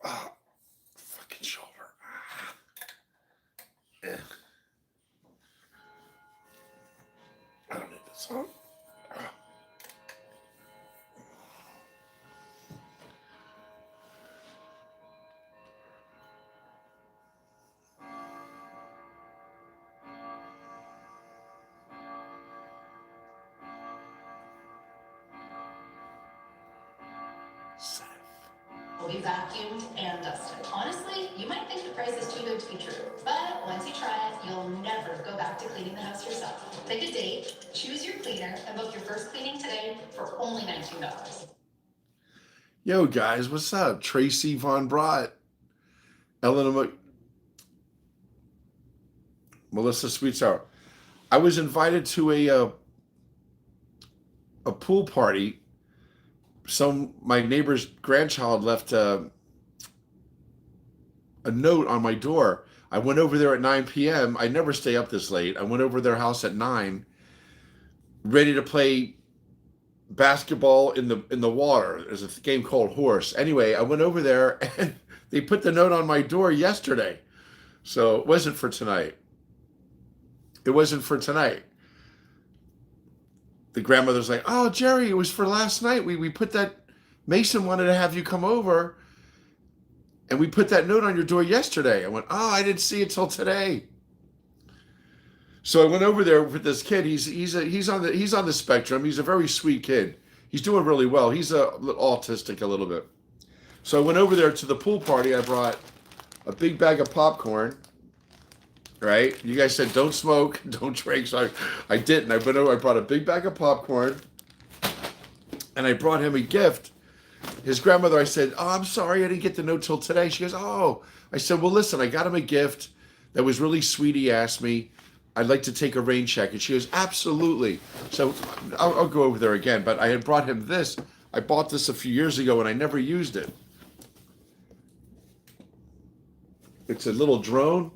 Ah, fucking shoulder. Yeah. I don't need this on. Will be vacuumed and dusted. Honestly, you might think the price is too good to be true, but once you try it, you'll never go back to cleaning the house yourself. Pick a date, choose your cleaner, and book your first cleaning today for only $19. Yo, guys, what's up? Tracy Von Brott, Eleanor, Melissa Sweetsour. I was invited to a pool party. My neighbor's grandchild left a note on my door. I went over there at 9 p.m. I never stay up this late. I went over their house at 9, ready to play basketball in the water. There's a game called Horse. Anyway, I went over there and they put the note on my door yesterday. So it wasn't for tonight. It wasn't for tonight. The grandmother's like, "Oh, Jerry, it was for last night. We put that, Mason wanted to have you come over, and we put that note on your door yesterday." I went, "Oh, I didn't see it till today." So I went over there with this kid. He's on the spectrum. He's a very sweet kid. He's doing really well. He's autistic a little bit. So I went over there to the pool party. I brought a big bag of popcorn. Right? You guys said don't smoke, don't drink, so I didn't. I brought a big bag of popcorn, and I brought him a gift. His grandmother, I said, "Oh, I'm sorry, I didn't get the note till today." She goes, "Oh." I said, "Well, listen, I got him a gift that was really sweet. He asked me, I'd like to take a rain check." And she goes, "Absolutely." So I'll go over there again, but I had brought him this. I bought this a few years ago, and I never used it. It's a little drone.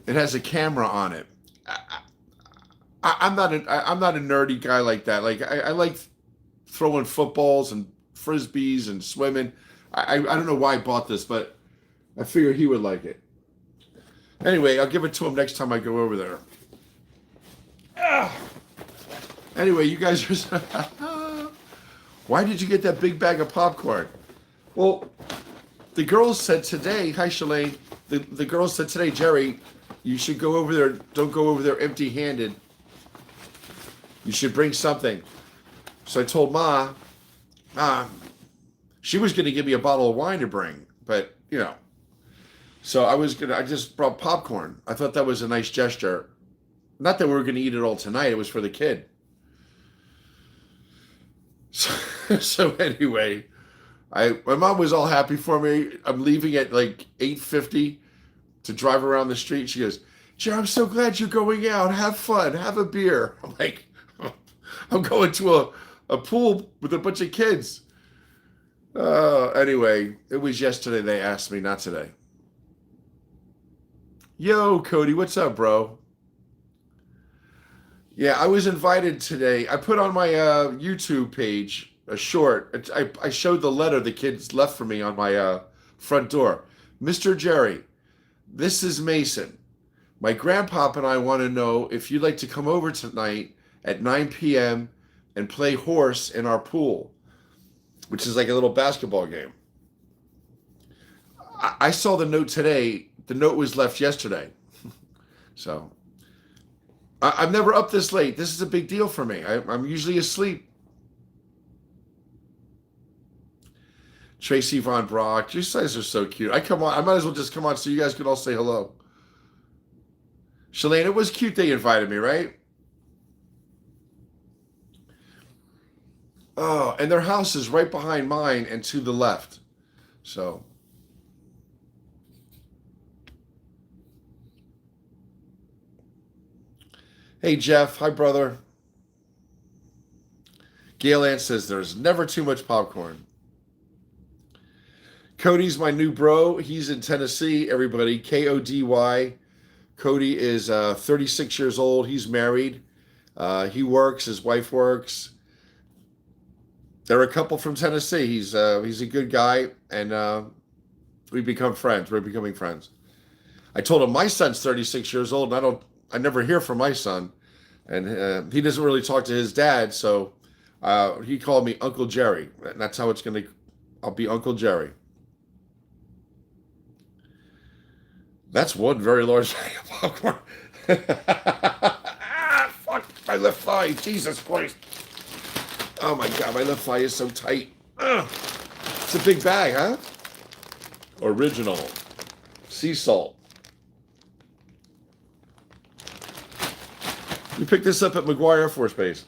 It has a camera on it. I'm not a nerdy guy like that. Like I like throwing footballs and frisbees and swimming. I don't know why I bought this, but I figured he would like it. Anyway, I'll give it to him next time I go over there. Anyway, you guys are. Why did you get that big bag of popcorn? Well, the girls said today. Hi, Shalane. The girls said today, Jerry, you should go over there. Don't go over there empty-handed. You should bring something. So I told Ma, she was going to give me a bottle of wine to bring, but so I just brought popcorn. I thought that was a nice gesture. Not that we were going to eat it all tonight. It was for the kid. So anyway, my mom was all happy for me. I'm leaving at like 8:50 to drive around the street. She goes, "Jerry, I'm so glad you're going out. Have fun. Have a beer." I'm like, I'm going to a pool with a bunch of kids. Anyway, it was yesterday they asked me, not today. Yo, Cody, what's up, bro? Yeah, I was invited today. I put on my YouTube page a short. I showed the letter the kids left for me on my front door. "Mr. Jerry, this is Mason. My grandpop and I want to know if you'd like to come over tonight at 9 p.m. and play horse in our pool," which is like a little basketball game. I saw the note today. The note was left yesterday. So I'm never up this late. This is a big deal for me. I'm usually asleep. Tracy Von Brock, you guys are so cute. I might as well just come on so you guys could all say hello. Shalane, it was cute they invited me, right? Oh, and their house is right behind mine and to the left. So. Hey, Jeff. Hi, brother. Gail Ann says there's never too much popcorn. Cody's my new bro. He's in Tennessee, everybody. Kody. Cody is 36 years old. He's married. He works. His wife works. They're a couple from Tennessee. He's a good guy, and we've become friends. We're becoming friends. I told him my son's 36 years old, and I never hear from my son, and he doesn't really talk to his dad, so he called me Uncle Jerry, and that's how I'll be Uncle Jerry. That's one very large bag of popcorn. Fuck my left thigh, Jesus Christ. Oh my God, my left thigh is so tight. It's a big bag, huh? Original sea salt. We picked this up at McGuire Air Force Base.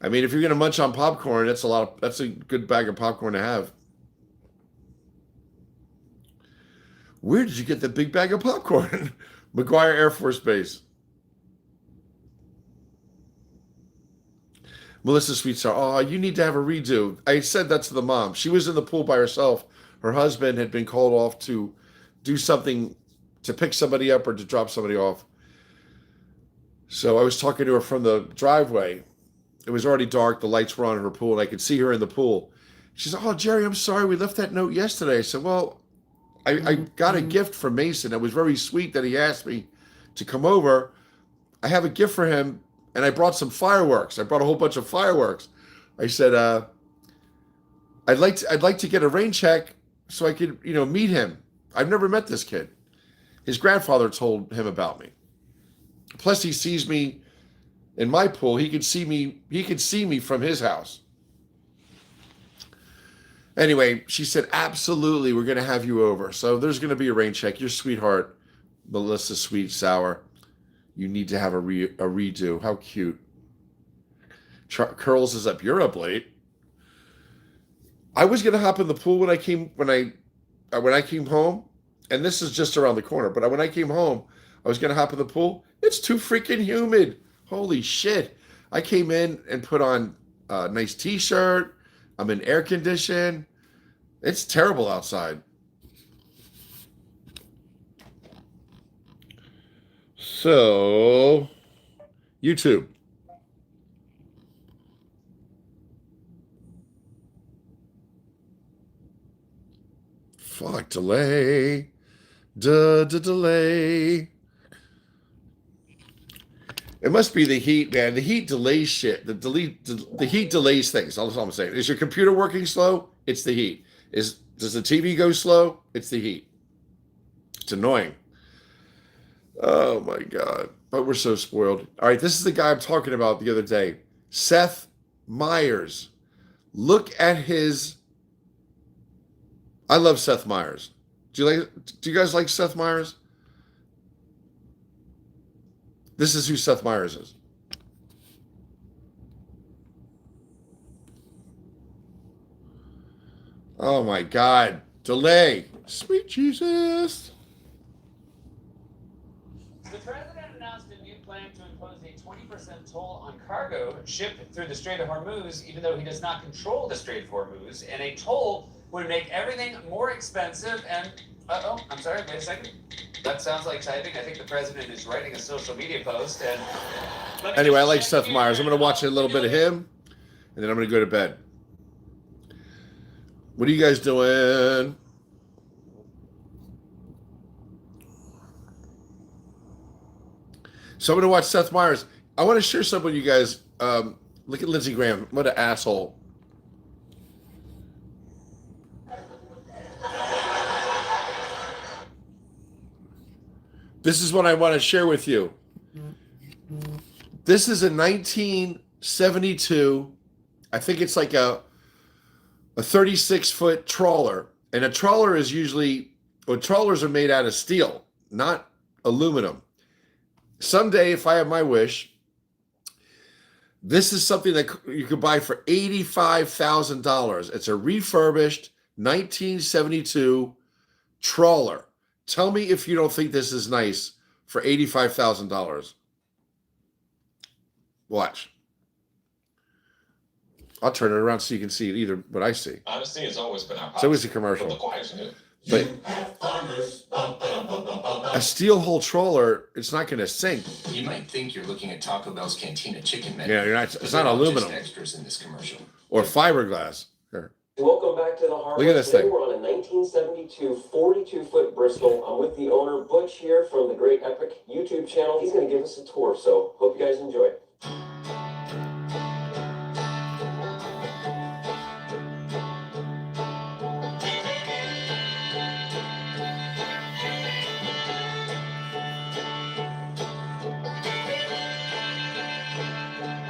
I mean, if you're gonna munch on popcorn, that's a good bag of popcorn to have. Where did you get the big bag of popcorn? McGuire Air Force Base. Melissa Sweetstar, oh, you need to have a redo. I said that to the mom. She was in the pool by herself. Her husband had been called off to do something, to pick somebody up or to drop somebody off. So I was talking to her from the driveway. It was already dark. The lights were on in her pool, and I could see her in the pool. She said, oh, Jerry, I'm sorry. We left that note yesterday. I said, well, I got a gift from Mason. It was very sweet that he asked me to come over. I have a gift for him, and I brought some fireworks. I brought a whole bunch of fireworks. I said, I'd like to get a rain check so I could, meet him. I've never met this kid. His grandfather told him about me. Plus, he sees me in my pool. He could see me from his house. Anyway, she said, absolutely, we're going to have you over. So there's going to be a rain check. Your sweetheart, Melissa Sweet Sour. You need to have a redo. How cute. Curls is up. You're up late. I was going to hop in the pool when I came home, and this is just around the corner, but when I came home, I was going to hop in the pool. It's too freaking humid. Holy shit. I came in and put on a nice t-shirt. I'm in air condition. It's terrible outside. So, YouTube. Fuck, delay. Delay. It must be the heat, man. The heat delays shit. The heat delays things. That's all I'm saying. Is your computer working slow? It's the heat. Does the TV go slow? It's the heat. It's annoying. Oh my God. But we're so spoiled. All right, this is the guy I'm talking about the other day. Seth Meyers. Look at his... I love Seth Meyers. Do you guys like Seth Meyers? This is who Seth Meyers is. Oh my God. Delay. Sweet Jesus. The president announced a new plan to impose a 20% toll on cargo shipped through the Strait of Hormuz, even though he does not control the Strait of Hormuz. And a toll would make everything more expensive and... I'm sorry, wait a second. That sounds like typing. I think the president is writing a social media post. And anyway, I like Seth Meyers. I'm going to watch a little bit of him, and then I'm going to go to bed. What are you guys doing? So I'm going to watch Seth Meyers. I want to share something with you guys. Look at Lindsey Graham. What an asshole. This is what I want to share with you. This is a 1972, I think it's like a 36-foot trawler. And a trawler is trawlers are made out of steel, not aluminum. Someday, if I have my wish, this is something that you could buy for $85,000. It's a refurbished 1972 trawler. Tell me if you don't think this is nice for $85,000. Watch. I'll turn it around so you can see it either what I see. Honesty has always been our policy. It's always a commercial. But look why it's new. But You have fun A steel hull trawler, it's not going to sink. You might think you're looking at Taco Bell's Cantina chicken menu. Yeah, you're not. but It's they're not all aluminum just extras in this commercial. or fiberglass. Here. Welcome back to the Harbor. Look at this Today thing. we're on a 1972 42-foot Bristol. I'm with the owner, Butch, here from the Great Epic YouTube channel. He's going to give us a tour, so hope you guys enjoy.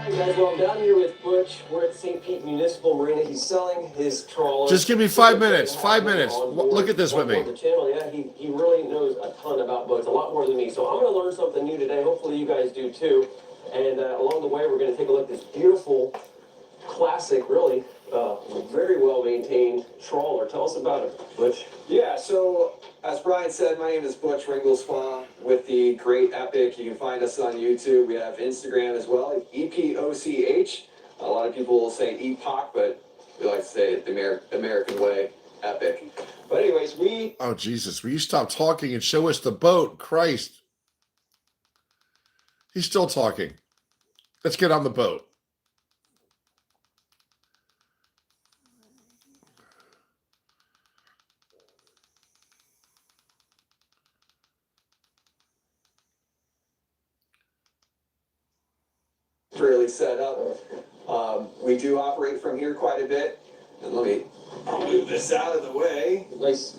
Hey guys, well, I'm down here with Butch. We're at St. Pete Municipal Marina. He's selling his trawler. Just give me 5 minutes. 5 minutes. Look at this with me. The channel, yeah, he really knows a ton about boats, a lot more than me. So I'm going to learn something new today. Hopefully you guys do too. And along the way, we're going to take a look at this beautiful, classic, really very well maintained trawler. Tell us about it, Butch. Yeah, so as Brian said, my name is Butch Ringelspaw with the Great Epic. You can find us on YouTube. We have Instagram as well, EPOCH. A lot of people will say Epoch, but we like to say it the American way, Epic. But anyways, Oh, Jesus. Will you stop talking and show us the boat? Christ. He's still talking. Let's get on the boat. really set up. We do operate from here quite a bit. And let me move this out of the way. Nice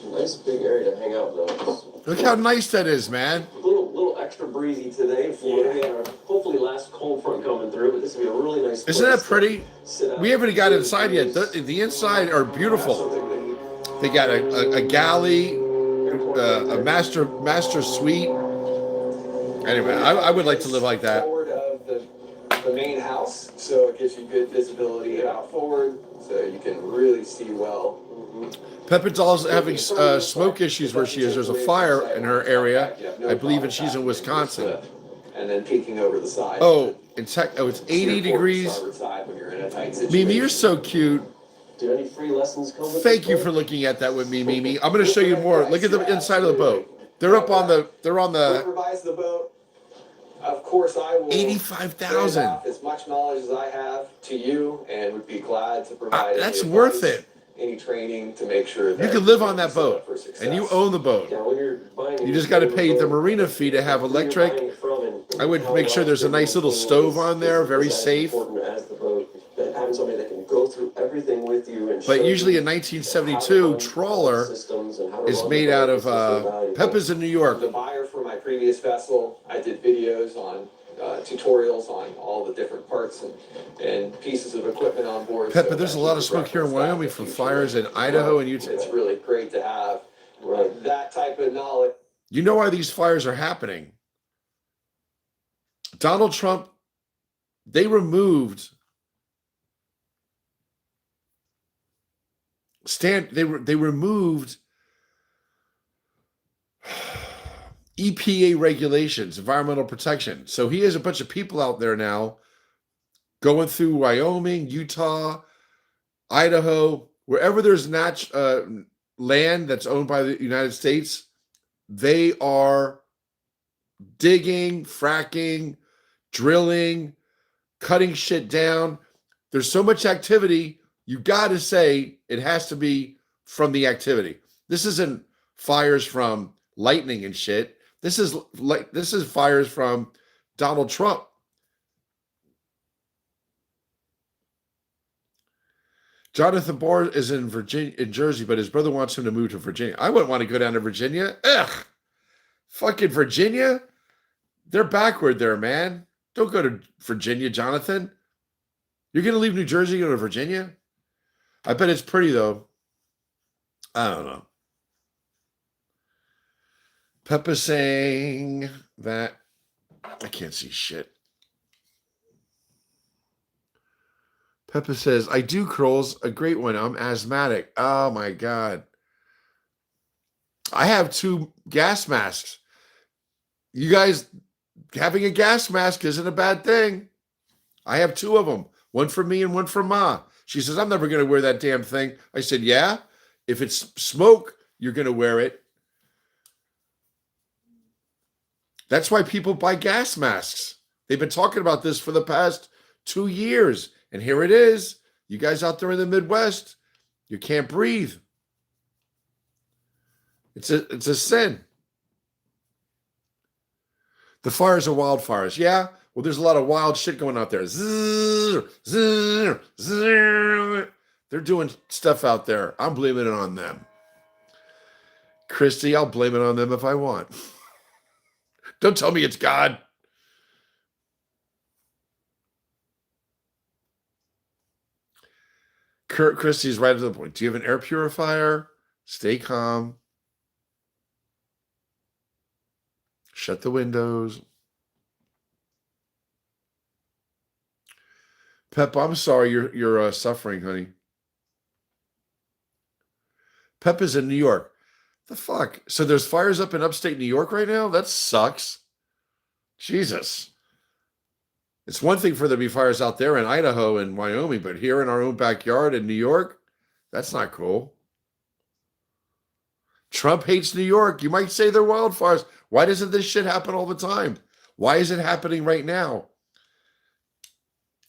big area to hang out though. Look how nice that is, man. A little extra breezy today in Florida. Yeah. Hopefully last cold front coming through, but this will be a really nice place. Isn't that pretty? We haven't got inside yet. The inside are beautiful. They got a galley, a master suite. Anyway, I would like to live like that. Forward of the main house, so it gives you good visibility out forward, so you can really see well. Peppa Doll's having smoke issues where she is. There's a fire in her area. I believe that she's in Wisconsin. And then peeking over the side. Oh, it's 80 degrees. Mimi, you're so cute. Do any free lessons come with Thank you for looking at that with me, Mimi. I'm going to show you more. Look at the inside of the boat. They're up on the. They're on the. Whoever buys the boat, of course, I will 85,000. hand off as much knowledge as I have to you, and would be glad to provide. That's any worth advice, it. Any training to make sure that You can live on that set up boat, for success. and you own the boat. Yeah, when you're buying You just got to pay the marina fee to have electric. I would make sure there's a nice little stove on there, very safe. As the boat, having somebody that can go through everything with you and But show usually you a 1972 trawler systems and how to is run made the out boat. of It's so valuable. Peppa's in New York. The buyer for my previous vessel, I did videos on tutorials on all the different parts and pieces of equipment on board. Peppa, so there's a that lot you of can smoke here in reference that Wyoming in from the fires in future. Idaho and Utah. It's really great to have that type of knowledge. You know why these fires are happening? Donald Trump, they removed they removed EPA regulations, environmental protection. So he has a bunch of people out there now going through Wyoming, Utah, Idaho, wherever there's land that's owned by the United States, they are digging, fracking, drilling, cutting shit down. There's so much activity, you got to say it has to be from the activity. This isn't fires from lightning and shit. This is fires from Donald Trump. Jonathan Barr is in Jersey, but his brother wants him to move to Virginia. I wouldn't want to go down to Virginia. Ugh. Fucking Virginia. They're backward there, man. Don't go to Virginia, Jonathan. You're going to leave New Jersey and go to Virginia? I bet it's pretty, though. I don't know. Peppa saying that I can't see shit. Peppa says, I do, Crolls. A great one. I'm asthmatic. Oh, my God. I have 2 gas masks. You guys, having a gas mask isn't a bad thing. I have 2 of them. One for me and one for Ma. She says, I'm never going to wear that damn thing. I said, yeah. If it's smoke, you're going to wear it. That's why people buy gas masks. They've been talking about this for the past 2 years. And here it is. You guys out there in the Midwest, you can't breathe. It's a sin. The fires are wildfires. Yeah, well, there's a lot of wild shit going out there. Zzz, zzz, zzz. They're doing stuff out there. I'm blaming it on them. Christy, I'll blame it on them if I want. Don't tell me it's God. Christy's right to the point. Do you have an air purifier? Stay calm. Shut the windows. Pep, I'm sorry you're suffering, honey. Pep is in New York. The fuck? So there's fires up in upstate New York right now? That sucks. Jesus. It's one thing for there to be fires out there in Idaho and Wyoming, but here in our own backyard in New York, that's not cool. Trump hates New York. You might say they're wildfires. Why doesn't this shit happen all the time? Why is it happening right now?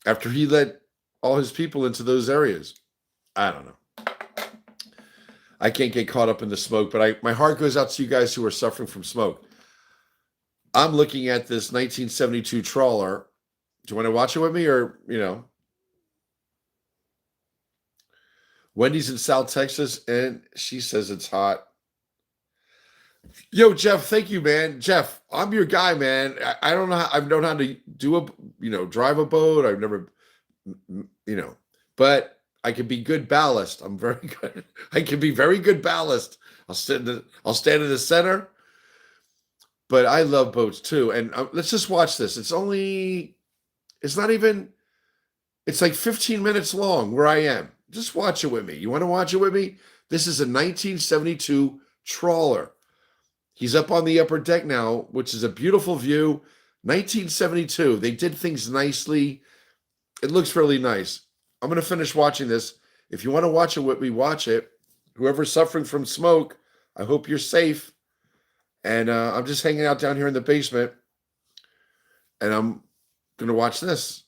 After he let all his people into those areas. I don't know. I can't get caught up in the smoke, but my heart goes out to you guys who are suffering from smoke. I'm looking at this 1972 trawler. Do you want to watch it with me or, Wendy's in South Texas, and she says it's hot. Yo, Jeff, thank you, man. Jeff, I'm your guy, man. I don't know how I've known how to do drive a boat. I've never, but I can be good ballast. I'm very good. I can be very good ballast. I'll stand in the center. But I love boats too. And let's just watch this. It's like 15 minutes long where I am. Just watch it with me. You want to watch it with me? This is a 1972 trawler. He's up on the upper deck now, which is a beautiful view. 1972. They did things nicely. It looks really nice. I'm going to finish watching this. If you want to watch it with me, watch it. Whoever's suffering from smoke, I hope you're safe. And I'm just hanging out down here in the basement. And I'm going to watch this.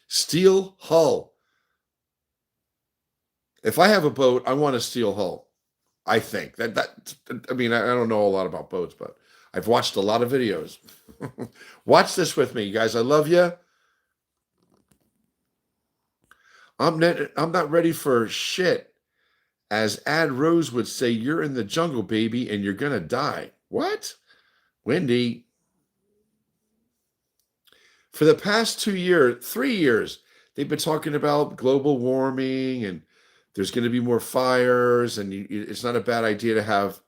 Steel hull. If I have a boat, I want a steel hull. I think I don't know a lot about boats, but I've watched a lot of videos. Watch this with me, guys. I love you. I'm not ready for shit. As Ad Rose would say, you're in the jungle, baby, and you're going to die. What? Wendy. For the past 3 years, they've been talking about global warming and there's going to be more fires, and it's not a bad idea to have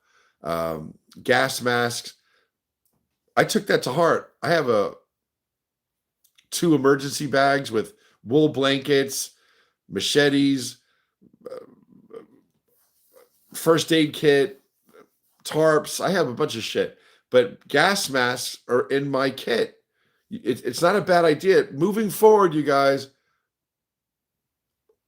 gas masks. I took that to heart. I have 2 emergency bags with wool blankets, machetes, first aid kit, tarps. I have a bunch of shit, but gas masks are in my kit. It's not a bad idea. Moving forward, you guys,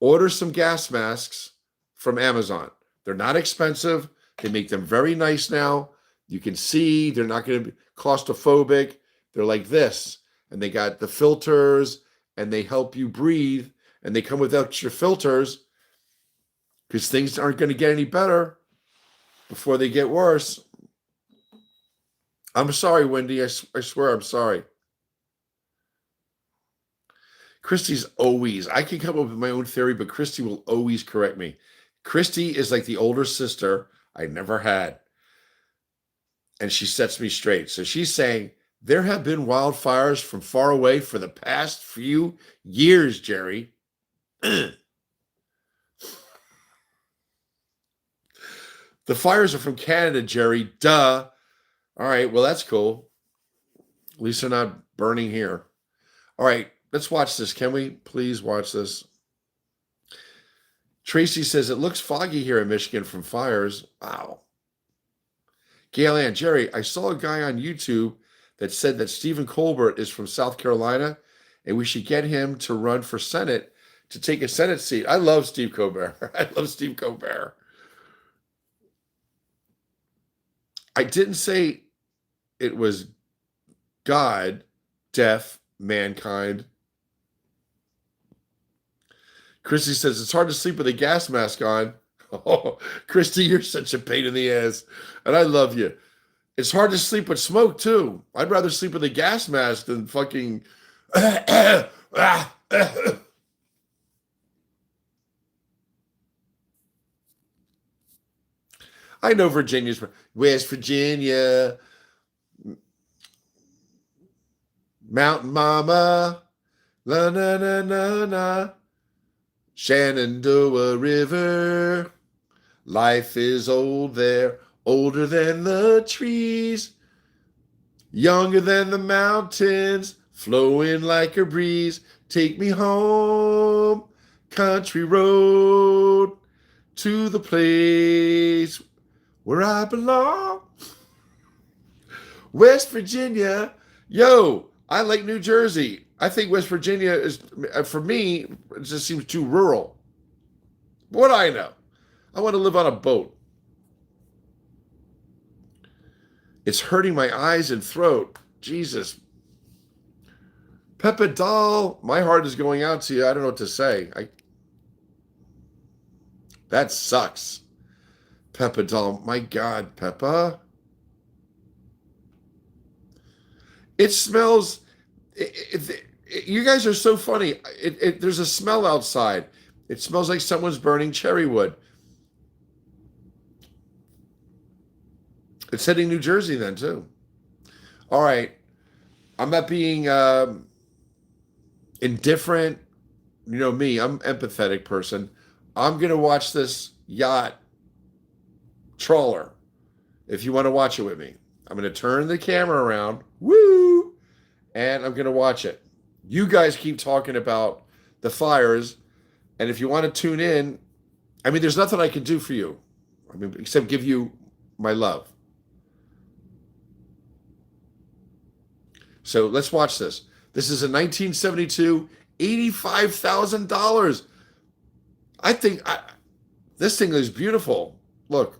order some gas masks from Amazon. They're not expensive. They make them very nice now. You can see they're not going to be claustrophobic. They're like this, and they got the filters, and they help you breathe, and they come with extra filters because things aren't going to get any better before they get worse. I'm sorry, Wendy. I swear I'm sorry. Christy's always, I can come up with my own theory, but Christy will always correct me. Christy is like the older sister I never had. And she sets me straight. So she's saying, there have been wildfires from far away for the past few years, Jerry. The fires are from Canada, Jerry. Duh. All right, well, that's cool. At least they're not burning here. All right. Let's watch this. Can we please watch this? Tracy says, it looks foggy here in Michigan from fires. Wow. Gail Ann, Jerry, I saw a guy on YouTube that said that Stephen Colbert is from South Carolina and we should get him to run for Senate to take a Senate seat. I love Steve Colbert. I love Steve Colbert. I didn't say it was God, death, mankind. Christy says, it's hard to sleep with a gas mask on. Oh, Christy, you're such a pain in the ass. And I love you. It's hard to sleep with smoke, too. I'd rather sleep with a gas mask than fucking... I know Virginia's... West Virginia. Mountain Mama. La na na na na. Shenandoah River. Life is old there, older than the trees, younger than the mountains, flowing like a breeze. Take me home, country road, to the place where I belong. West Virginia. Yo, I like New Jersey. I think West Virginia is, for me, it just seems too rural. What do I know? I want to live on a boat. It's hurting my eyes and throat. Jesus. Peppa Doll, my heart is going out to you. I don't know what to say. That sucks. Peppa Doll. My God, Peppa. It smells... you guys are so funny. There's a smell outside. It smells like someone's burning cherry wood. It's hitting New Jersey then, too. All right. I'm not being indifferent. You know me. I'm an empathetic person. I'm going to watch this yacht trawler. If you want to watch it with me. I'm going to turn the camera around. Woo! And I'm going to watch it. You guys keep talking about the fires. And if you want to tune in, I mean, there's nothing I can do for you. I mean, except give you my love. So let's watch this. This is a 1972, $85,000. I think this thing is beautiful. Look.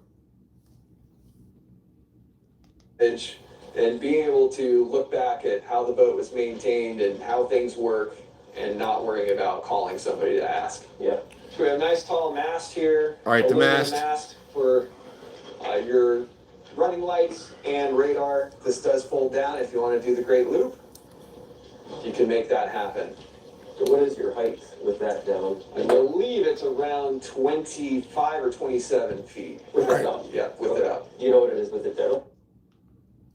And being able to look back at how the boat was maintained and how things work and not worrying about calling somebody to ask. Yeah. So we have a nice tall mast here. All right, the mast. Mast for your running lights and radar. This does fold down if you want to do the great loop. You can make that happen. So what is your height with that down? I believe it's around 25 or 27 feet. With it up? Yeah, with it up. Do you know what it is with it down?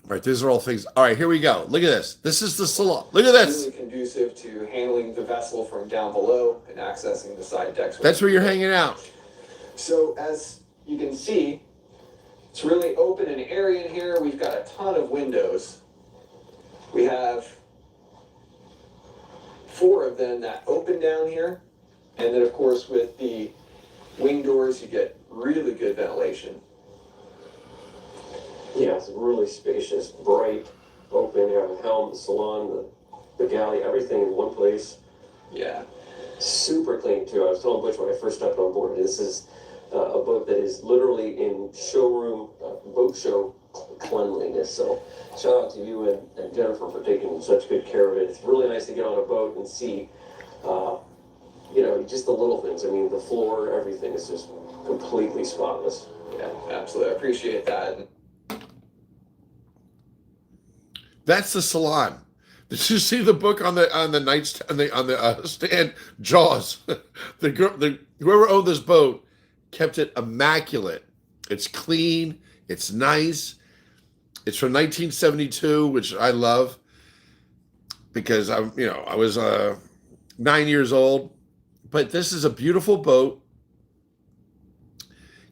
All right, these are all things. All right, here we go. Look at this. This is the salon. Look at this. Really conducive to handling the vessel from down below and accessing the side decks. That's where you're hanging out. So as you can see, it's really open and airy in here. We've got a ton of windows. We have 4 of them that open down here. And then of course with the wing doors, you get really good ventilation. Yeah, it's really spacious, bright, open. You have the helm, the salon, the galley, everything in one place. Yeah. Super clean too. I was telling Butch when I first stepped on board, this is a boat that is literally in showroom, boat show cleanliness. So shout out to you and Jennifer for taking such good care of it. It's really nice to get on a boat and see, you know, just the little things. I mean, the floor, everything is just completely spotless. Yeah, absolutely. I appreciate that. That's the salon. Did you see the book on the nightstand on the stand? Jaws. Whoever owned this boat kept it immaculate. It's clean. It's nice. It's from 1972, which I love because I was 9 years old. But this is a beautiful boat,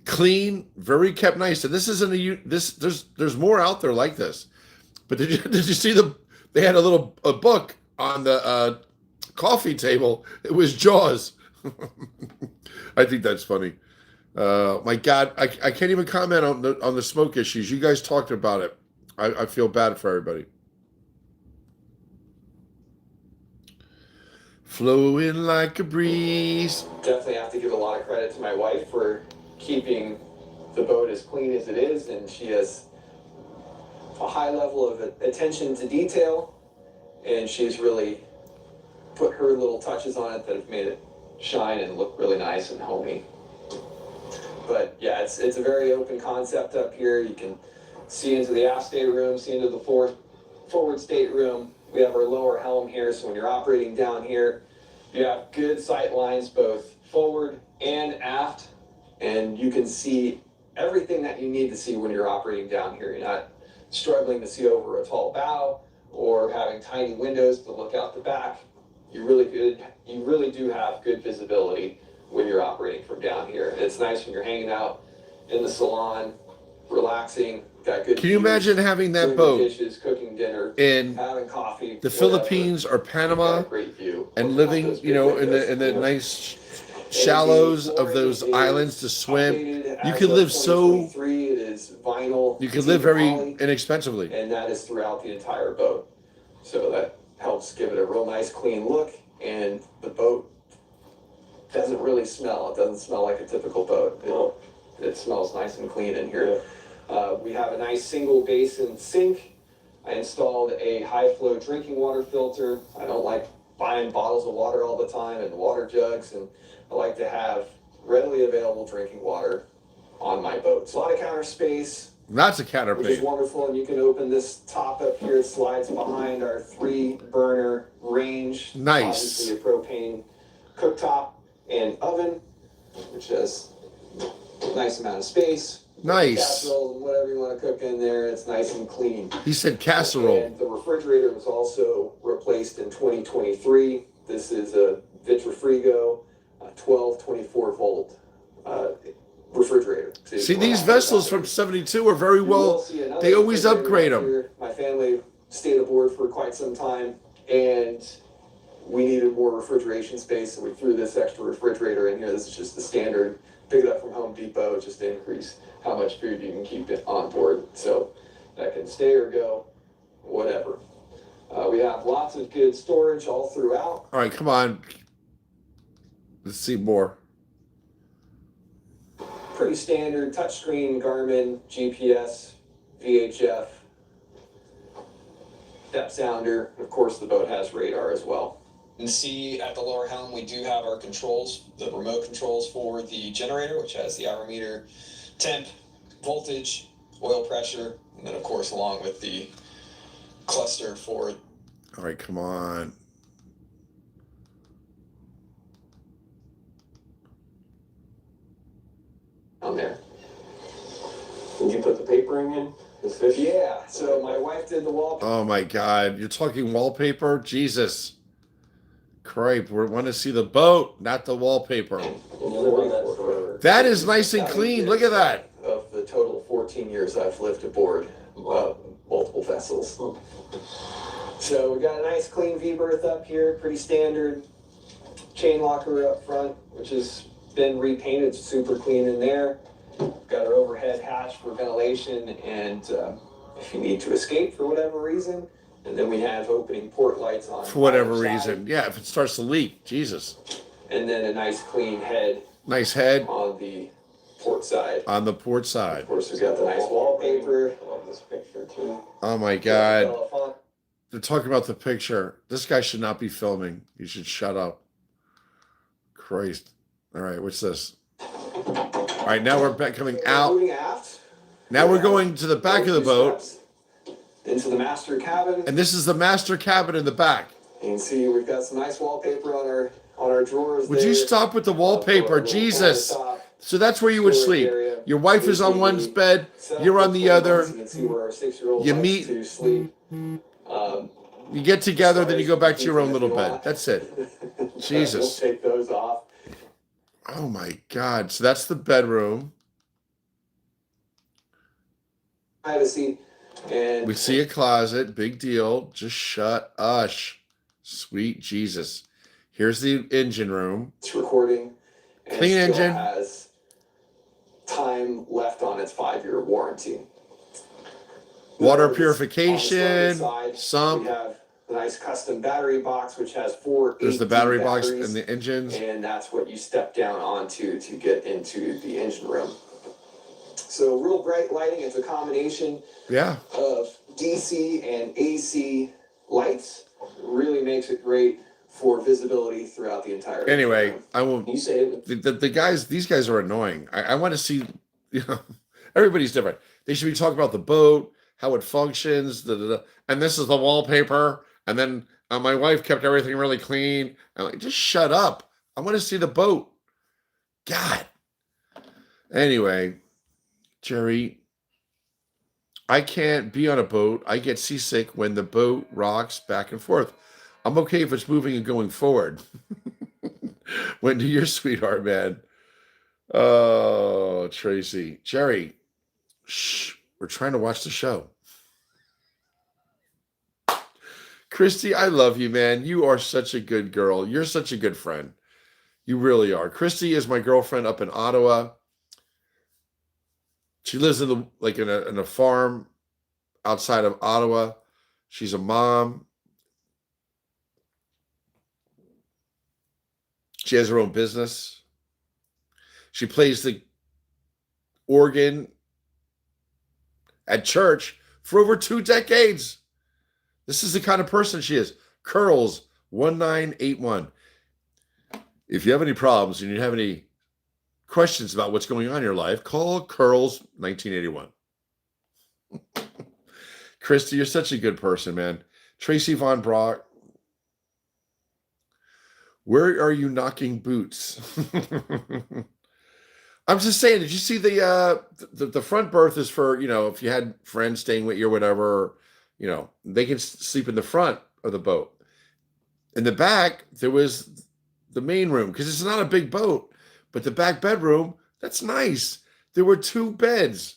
clean, very kept nice. And this isn't there's more out there like this. But did you see they had a book on the coffee table. It was Jaws. I think that's funny. My God, I can't even comment on the smoke issues. You guys talked about it. I feel bad for everybody. Flowing like a breeze. Definitely have to give a lot of credit to my wife for keeping the boat as clean as it is, and she has a high level of attention to detail, and she's really put her little touches on it that have made it shine and look really nice and homey. But yeah, it's a very open concept up here. You can see into the aft stateroom, see into the forward stateroom. We have our lower helm here, so when you're operating down here, you have good sight lines both forward and aft, and you can see everything that you need to see when you're operating down here. You're not struggling to see over a tall bow or having tiny windows to look out the back. You really do have good visibility when you're operating from down here. And it's nice when you're hanging out in the salon, relaxing, got good. Can you imagine having that boat dishes, cooking dinner, in having coffee, the Philippines or Panama, great view, and living, you know, in the nice shallows of those islands to swim? You could live so. It is vinyl. You could live very inexpensively. And that is throughout the entire boat. So that helps give it a real nice clean look, and the boat doesn't really smell. It doesn't smell like a typical boat. It smells nice and clean in here. We have a nice single basin sink. I installed a high flow drinking water filter. I don't like buying bottles of water all the time and water jugs, and I like to have readily available drinking water on my boat. It's a lot of counter space. Lots of counter Which is space. wonderful, and you can open this top up here. It slides behind our 3-burner range. Nice. Obviously a propane cooktop and oven, which has a nice amount of space. Nice. Casseroles and whatever you want to cook in there. It's nice and clean. He said casserole. And the refrigerator was also replaced in 2023. This is a Vitrifrigo 12 24-volt refrigerator. See, these vessels from 72 are very well, they always upgrade them. My family stayed aboard for quite some time, and we needed more refrigeration space, so we threw this extra refrigerator in here. This is just the standard. Pick it up from Home Depot, just to increase how much food you can keep it on board. So that can stay or go, whatever. We have lots of good storage all throughout. All right, come on. Let's see more. Pretty standard touchscreen Garmin, GPS, VHF, depth sounder. Of course, the boat has radar as well. And see at the lower helm, we do have our controls, the remote controls for the generator, which has the hour meter, temp, voltage, oil pressure, and then of course along with the cluster for. All right, come on. On there. Did you put the papering in? Yeah, so my wife did the wallpaper. Oh my God, you're talking wallpaper? Jesus. Cripe, we want to see the boat, not the wallpaper. That is nice and clean. Look at that. Of the total 14 years I've lived aboard multiple vessels. So we got a nice clean V-berth up here, pretty standard. Chain locker up front, which has been repainted, super clean in there. Got our overhead hatch for ventilation and if you need to escape for whatever reason. And then we have opening port lights on. For whatever reason. Yeah, if it starts to leak. Jesus. And then a nice clean head. Nice head. On the port side. On the port side. Of course, we got the nice wallpaper. I love this picture too. Oh my God. They're talking about the picture. This guy should not be filming. You should shut up. Christ. All right, what's this? All right, now we're back coming out. Now we're going to the back of the boat. Into the master cabin. And this is the master cabin in the back. You can see we've got some nice wallpaper on our drawers. Would you stop with the wallpaper? Jesus. So that's where you would sleep. Your wife is on one bed, you're on the other. You meet, you get together, then you go back to your own little bed. That's it. Jesus. We'll take those off. Oh my God. So that's the bedroom. Privacy. And we see a closet. Big deal. Just shut ush. Sweet Jesus. Here's the engine room. It's recording. Clean engine. Has time left on its 5-year warranty. Water purification. Sump. We have a nice custom battery box, which has 4. There's the battery box and the engines. And that's what you step down onto to get into the engine room. So real bright lighting. It's a combination of DC and AC lights. Really makes it great for visibility throughout the entire Anyway, campground. I won't. You say it. The guys, these guys are annoying. I want to see, you know, everybody's different. They should be talking about the boat, how it functions, and this is the wallpaper. And then my wife kept everything really clean. I'm like, just shut up. I want to see the boat. God. Anyway, Jerry, I can't be on a boat. I get seasick when the boat rocks back and forth. I'm okay if it's moving and going forward. Wendy, you're sweetheart, man. Oh, Tracy. Jerry, shh. We're trying to watch the show. Christy, I love you, man. You are such a good girl. You're such a good friend. You really are. Christy is my girlfriend up in Ottawa. She lives in a farm outside of Ottawa. She's a mom. She has her own business. She plays the organ at church for over 2 decades. This is the kind of person she is. Curls 1981. If you have any problems and you have any questions about what's going on in your life, call Curls 1981. Christy, you're such a good person, man. Tracy Von Brock, where are you knocking boots? I'm just saying, did you see the front berth is for, if you had friends staying with you or whatever, they can sleep in the front of the boat. In the back, there was the main room, because it's not a big boat, but the back bedroom, that's nice. There were 2 beds.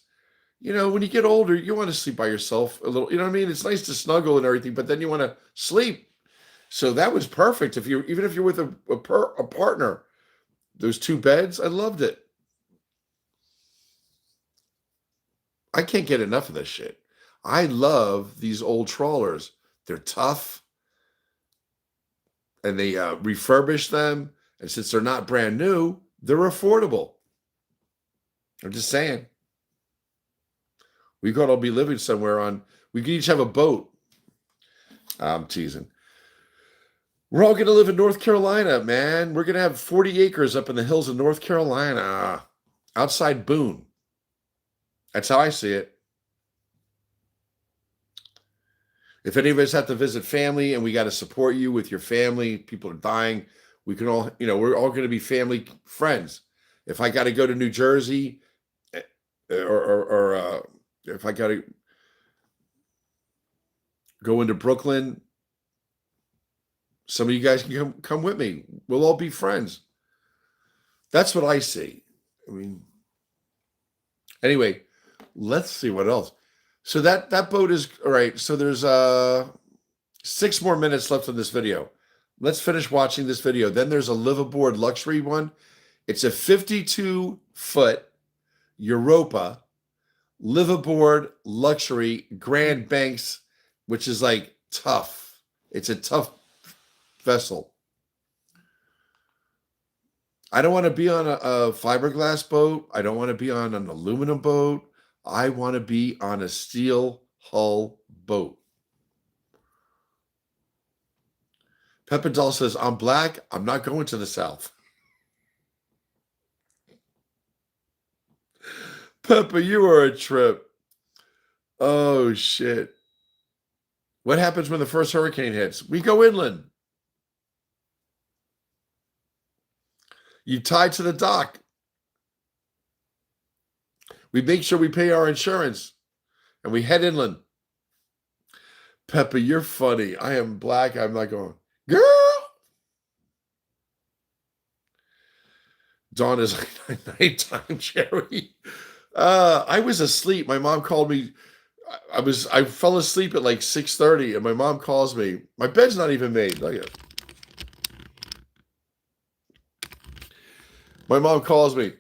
When you get older, you want to sleep by yourself a little, you know what I mean? It's nice to snuggle and everything, but then you want to sleep. So that was perfect. Even if you're with a partner, those 2 beds, I loved it. I can't get enough of this shit. I love these old trawlers. They're tough, and they refurbish them. And since they're not brand new, they're affordable. I'm just saying. We could all be living somewhere we could each have a boat. I'm teasing. We're all going to live in North Carolina, man. We're going to have 40 acres up in the hills of North Carolina, outside Boone. That's how I see it. If any of us have to visit family and we got to support you with your family, people are dying, we can all, we're all going to be family friends. If I got to go to New Jersey or if I got to go into Brooklyn, some of you guys can come with me. We'll all be friends. That's what I see. Anyway, let's see what else. So that boat is all right. So there's 6 more minutes left of this video. Let's finish watching this video. Then there's a liveaboard luxury one. It's a 52-foot Europa liveaboard luxury Grand Banks, which is like tough. It's a tough vessel. I don't want to be on a fiberglass boat. I don't want to be on an aluminum boat. I want to be on a steel hull boat. Peppadol says, I'm black. I'm not going to the South. Peppa, you are a trip. Oh, shit. What happens when the first hurricane hits? We go inland. You tie to the dock. We make sure we pay our insurance, and we head inland. Peppa, you're funny. I am black. I'm not going, girl. Dawn is like nighttime, Jerry. I was asleep. My mom called me. I fell asleep at like 6:30, and my mom calls me. My bed's not even made. Look at it. My mom calls me.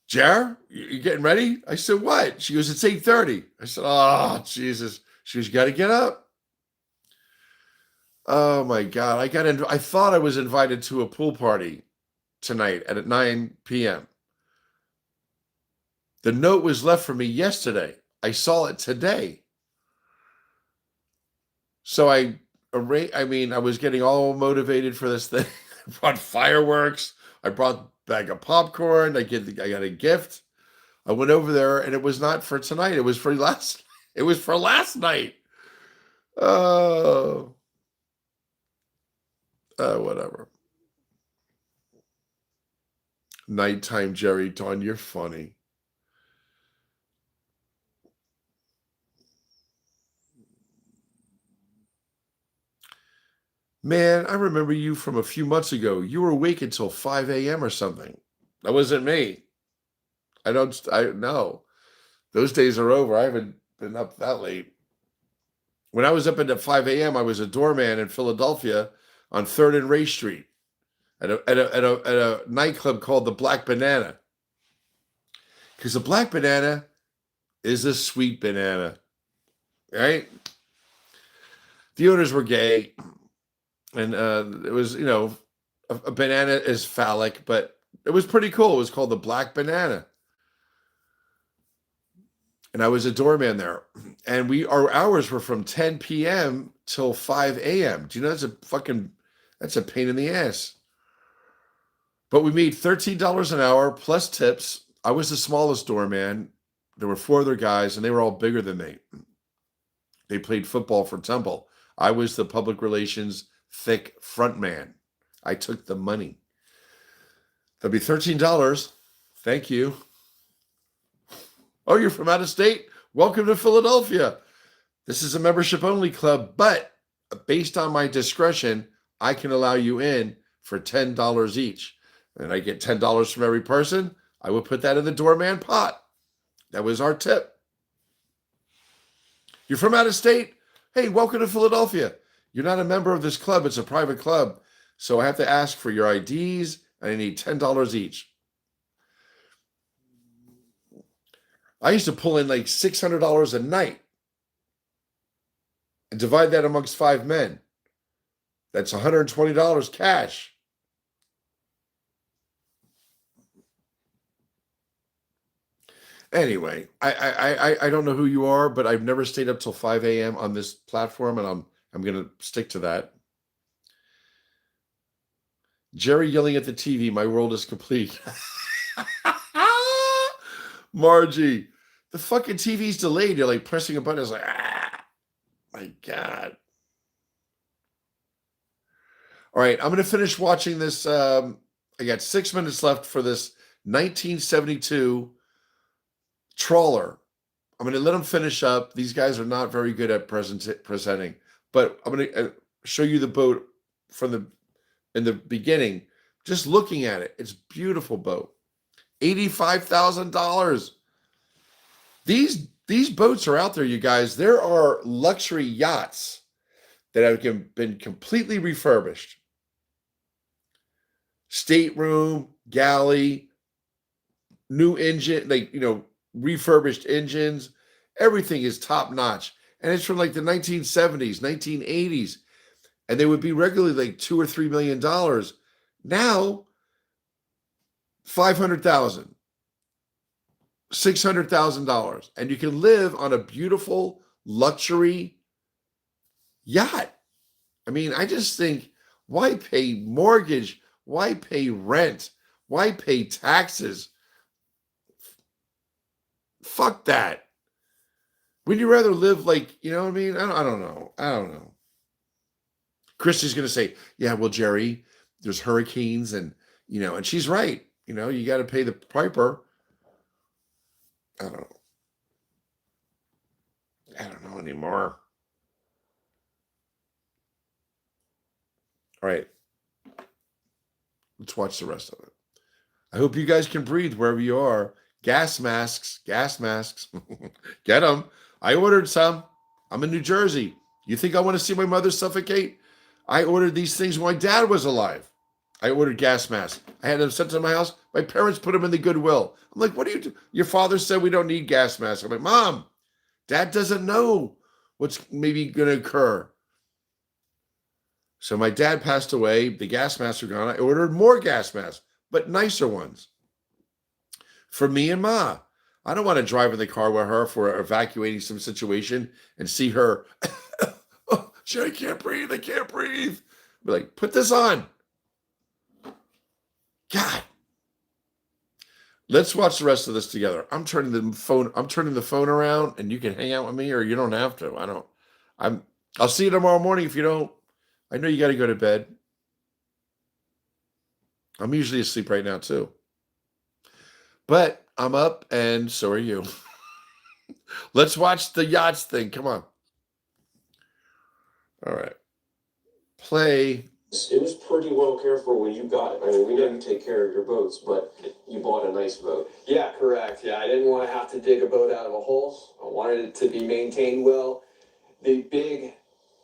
Jar, you getting ready? I said, what? She goes, it's 8:30. I said, oh, Jesus. She goes, you got to get up. Oh, my God. I thought I was invited to a pool party tonight at 9 p.m. The note was left for me yesterday. I saw it today. So I was getting all motivated for this thing. I brought fireworks. I brought a bag of popcorn. I got a gift. I went over there, and it was not for tonight. It was for last. It was for last night. Oh, whatever. Nighttime, Jerry. Dawn, you're funny. Man, I remember you from a few months ago. You were awake until 5 a.m. or something. That wasn't me. I know. Those days are over. I haven't been up that late. When I was up at 5 a.m., I was a doorman in Philadelphia on 3rd and Ray Street at a nightclub called the Black Banana. Because the Black Banana is a sweet banana, right? The owners were gay, and it was, a banana is phallic, but it was pretty cool. It was called the Black Banana. And I was a doorman there. And our hours were from 10 p.m. till 5 a.m. Do you know that's a pain in the ass. But we made $13 an hour plus tips. I was the smallest doorman. There were 4 other guys, and they were all bigger than me. They played football for Temple. I was the public relations thick front man. I took the money. That'd be $13. Thank you. Oh, you're from out of state? Welcome to Philadelphia. This is a membership only club, but based on my discretion, I can allow you in for $10 each. And I get $10 from every person. I would put that in the doorman pot. That was our tip. You're from out of state? Hey, welcome to Philadelphia. You're not a member of this club. It's a private club. So I have to ask for your IDs, and I need $10 each. I used to pull in like $600 a night and divide that amongst 5 men. That's $120 cash. Anyway, I don't know who you are, but I've never stayed up till 5 a.m. on this platform, and I'm going to stick to that. Jerry yelling at the TV, my world is complete. Margie, the fucking TV's delayed. You're like pressing a button. It's like, my God. All right, I'm going to finish watching this. I got 6 minutes left for this 1972 trawler. I'm going to let them finish up. These guys are not very good at presenting, but I'm going to show you the boat in the beginning. Just looking at it, it's a beautiful boat. $85,000. These boats are out there, you guys. There are luxury yachts that have been completely refurbished. Stateroom, galley, new engine, refurbished engines. Everything is top notch. And it's from like the 1970s, 1980s. And they would be regularly like $2 or $3 million. Now, $500,000, $600,000. And you can live on a beautiful luxury yacht. I mean, I just think, why pay mortgage? Why pay rent? Why pay taxes? Fuck that. Wouldn't you rather live like, you know what I mean? I don't know. Christy's going to say, yeah, well, Jerry, there's hurricanes and she's right. You got to pay the piper. I don't know anymore. All right. Let's watch the rest of it. I hope you guys can breathe wherever you are. Gas masks. Get them. I ordered some. I'm in New Jersey. You think I want to see my mother suffocate? I ordered these things when my dad was alive. I ordered gas masks. I had them sent to my house. My parents put them in the Goodwill. I'm like, what do you do? Your father said we don't need gas masks. I'm like, Mom, Dad doesn't know what's maybe going to occur. So my dad passed away. The gas masks are gone. I ordered more gas masks, but nicer ones for me and Ma. I don't want to drive in the car with her for evacuating some situation and see her Jerry can't breathe. I can't breathe. Be like, put this on. God. Let's watch the rest of this together. I'm turning the phone around, and you can hang out with me, or you don't have to. I'll see you tomorrow morning if you don't. I know you got to go to bed. I'm usually asleep right now too. But I'm up, and so are you. Let's watch the yachts thing. Come on. All right. Play. It was pretty well cared for when you got it. I mean, we know you take care of your boats, but you bought a nice boat. Yeah, correct. Yeah, I didn't want to have to dig a boat out of a hole. I wanted it to be maintained well. The big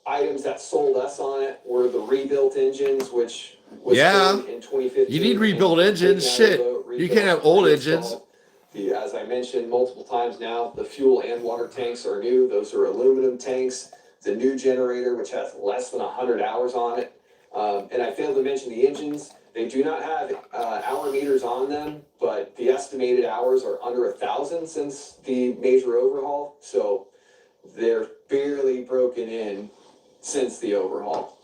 items that sold us on it were the rebuilt engines, which was sold in 2015. You need rebuilt engines. Shit. You can't have old engines. As I mentioned multiple times now, the fuel and water tanks are new. Those are aluminum tanks. The new generator, which has less than 100 hours on it. And I failed to mention the engines. They do not have hour meters on them, but the estimated hours are under 1,000 since the major overhaul. So they're barely broken in since the overhaul.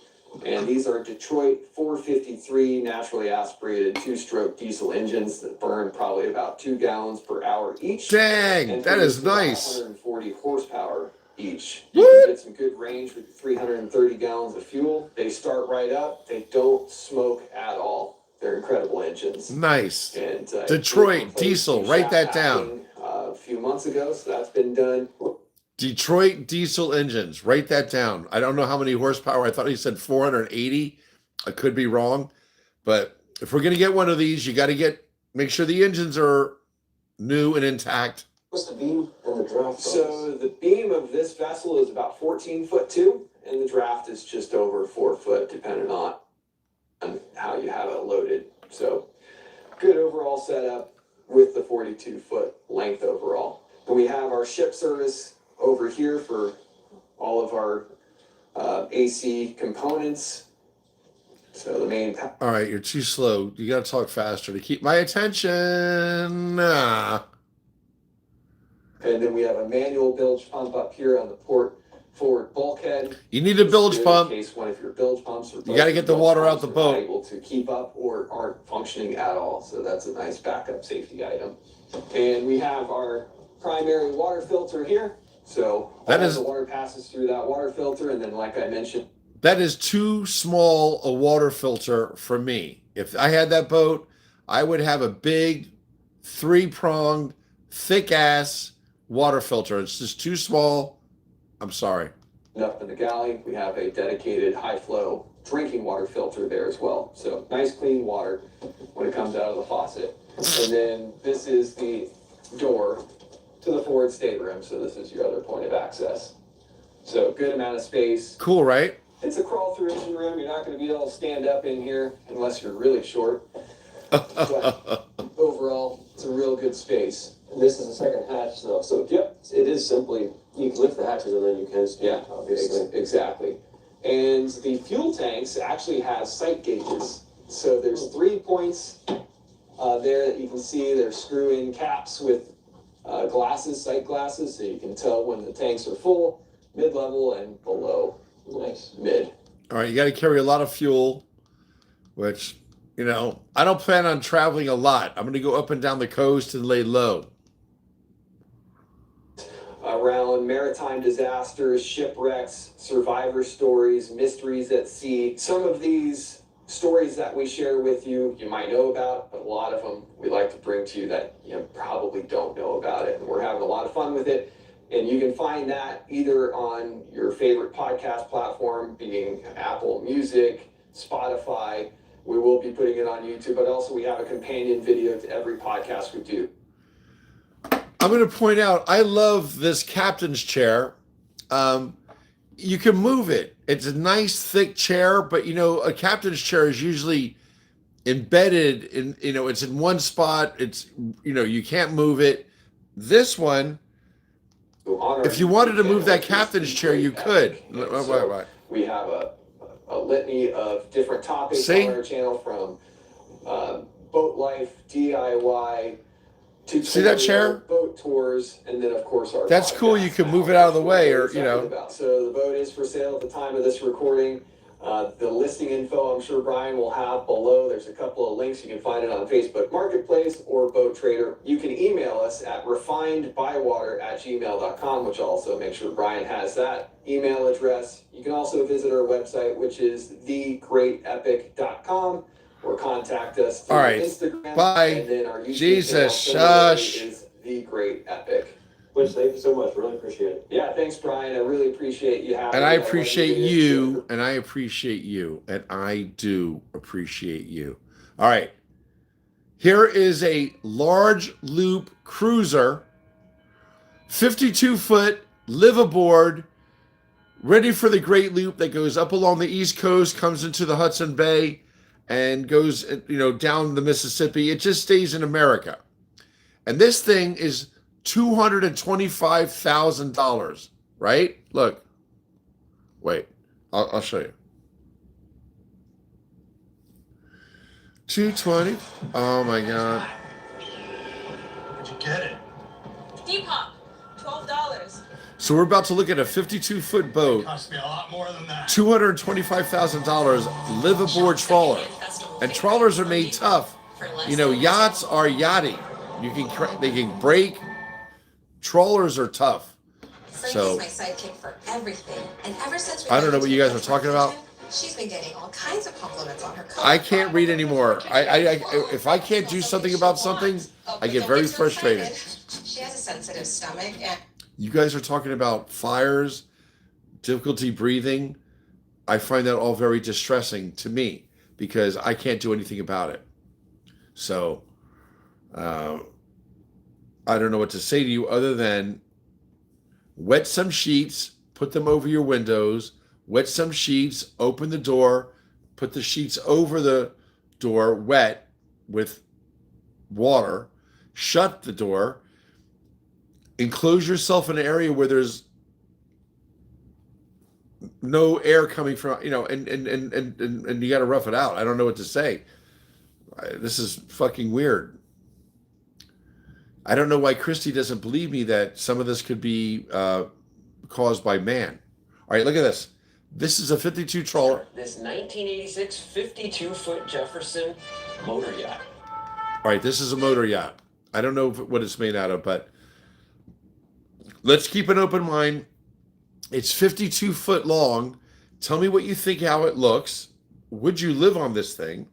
And these are Detroit 453 naturally aspirated 2-stroke diesel engines that burn probably about 2 gallons per hour each. Dang, that is nice. 140 horsepower each. What? You can get some good range with 330 gallons of fuel. They start right up. They don't smoke at all. They're incredible engines. Nice. And Detroit diesel. Write that down. A few months ago, so that's been done. Detroit diesel engines. Write that down. I don't know how many horsepower. I thought he said 480. I could be wrong. But if we're going to get one of these, you got to make sure the engines are new and intact. What's the beam and the draft? So the beam of this vessel is about 14'2", and the draft is just over 4 foot, depending on how you have it loaded. So good overall setup with the 42-foot length overall. And we have our ship service over here for all of our AC components. So the main. All right, you're too slow. You got to talk faster to keep my attention. And then we have a manual bilge pump up here on the port forward bulkhead. You need a bilge pump. In case one of your bilge pumps or you got to get the water out the boat. Able to keep up or aren't functioning at all. So that's a nice backup safety item. And we have our primary water filter here. So the water passes through that water filter, and then like I mentioned, that is too small a water filter for me. If I had that boat, I would have a big 3-pronged, thick-ass water filter. It's just too small. I'm sorry. Up in the galley, we have a dedicated high-flow drinking water filter there as well. So nice, clean water when it comes out of the faucet. And then this is the door to the forward stateroom. So this is your other point of access. So good amount of space. Cool, right? It's a crawl-through engine room. You're not going to be able to stand up in here unless you're really short. But overall, it's a real good space. And this is the second hatch, though. So, yep, it is simply, you can lift the hatches and then you can stand, obviously. Exactly. And the fuel tanks actually have sight gauges. So there's 3 points there that you can see. They're screw-in caps with glasses, sight glasses, so you can tell when the tanks are full, mid-level, and below. Nice. Mid. All right, you got to carry a lot of fuel, which, I don't plan on traveling a lot. I'm going to go up and down the coast and lay low. Around maritime disasters, shipwrecks, survivor stories, mysteries at sea. Some of these stories that we share with you, you might know about, but a lot of them we like to bring to you that you probably don't know about it. And we're having a lot of fun with it. And you can find that either on your favorite podcast platform, being Apple Music, Spotify. We will be putting it on YouTube, but also we have a companion video to every podcast we do. I'm going to point out, I love this captain's chair. You can move it. It's a nice, thick chair, but, a captain's chair is usually embedded in, it's in one spot. It's, you can't move it. This one, if you wanted to move that captain's chair, you could. So we have a litany of different topics on our channel, from boat life, DIY, to see that chair? Boat boat tours, and then of course our That's cool. You podcast can now, move it out of the which way, we're or, very you know. excited about. So the boat is for sale at the time of this recording. The listing info I'm sure Brian will have below. There's a couple of links. You can find it on Facebook Marketplace or Boat Trader. You can email us at refinedbywater@gmail.com, which I'll also make sure Brian has that email address. You can also visit our website, which is thegreatepic.com, or contact us through All right. Instagram. Bye. And then our YouTube Jesus, channel shush. is The Great Epic. Which, thank you so much. Really appreciate it. Yeah, thanks, Brian. I really appreciate you having And me. I I'd like appreciate to do this you, and I appreciate you, and I do appreciate you. All right. Here is a large loop cruiser, 52-foot, live aboard, ready for the Great Loop that goes up along the East Coast, comes into the Hudson Bay, and goes, you know, down the Mississippi. It just stays in America. And this thing is $225,000, right? Look. Wait, I'll show you. 220. Oh my God. Where'd you get it? Depop, $12. So we're about to look at a 52-foot boat, Cost me a lot more than that. $225,000 live aboard trawler. And trawlers are made tough. You know, yachts are yachty. They can break. Trawlers are tough. So Frankie's my sidekick for everything, and ever since we I don't got know what into you guys the are talking about. she's been getting all kinds of compliments on her color. I can't read anymore. If I can't do something about something, I get very frustrated. She has a sensitive stomach, and You guys are talking about fires, difficulty breathing. I find that all very distressing to me because I can't do anything about it. So I don't know what to say to you other than wet some sheets, put them over your windows, wet some sheets, open the door, put the sheets over the door wet with water, shut the door, enclose yourself in an area where there's no air coming from, you know, and you got to rough it out. I don't know what to say. This is fucking weird. I don't know why Christy doesn't believe me that some of this could be caused by man. All right, look at this. This is a 52 trawler. This 1986 52-foot Jefferson motor yacht. All right, this is a motor yacht. I don't know what it's made out of, but let's keep an open mind. It's 52 foot long. Tell me what you think, how it looks. Would you live on this thing?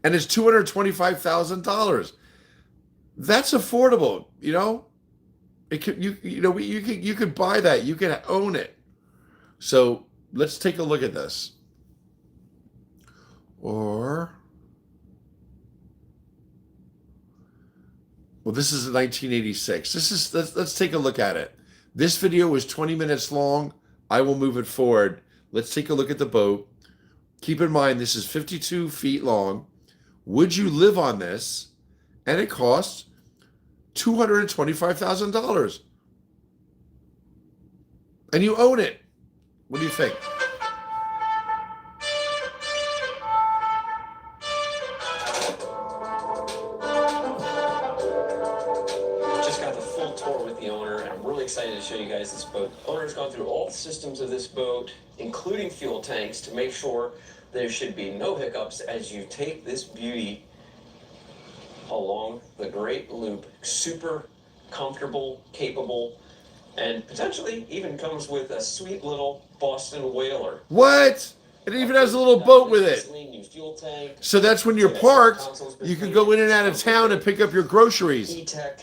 And it's $225,000. That's affordable, you know. It could, you could buy that. You can own it. So let's take a look at this. Well, this is 1986. Let's take a look at it. This video was 20 minutes long. I will move it forward. Let's take a look at the boat. Keep in mind, this is 52 feet long. Would you live on this? And it costs $225,000. And you own it. What do you think? Just got the full tour with the owner, and I'm really excited to show you guys this boat. The owner's gone through all the systems of this boat, including fuel tanks, to make sure there should be no hiccups as you take this beauty along the Great Loop. Super comfortable, capable, and potentially even comes with a sweet little Boston whaler. What? It even has a little boat with it. New fuel tank. So that's when you're parked, you can go in and out of town and pick up your groceries. E-Tech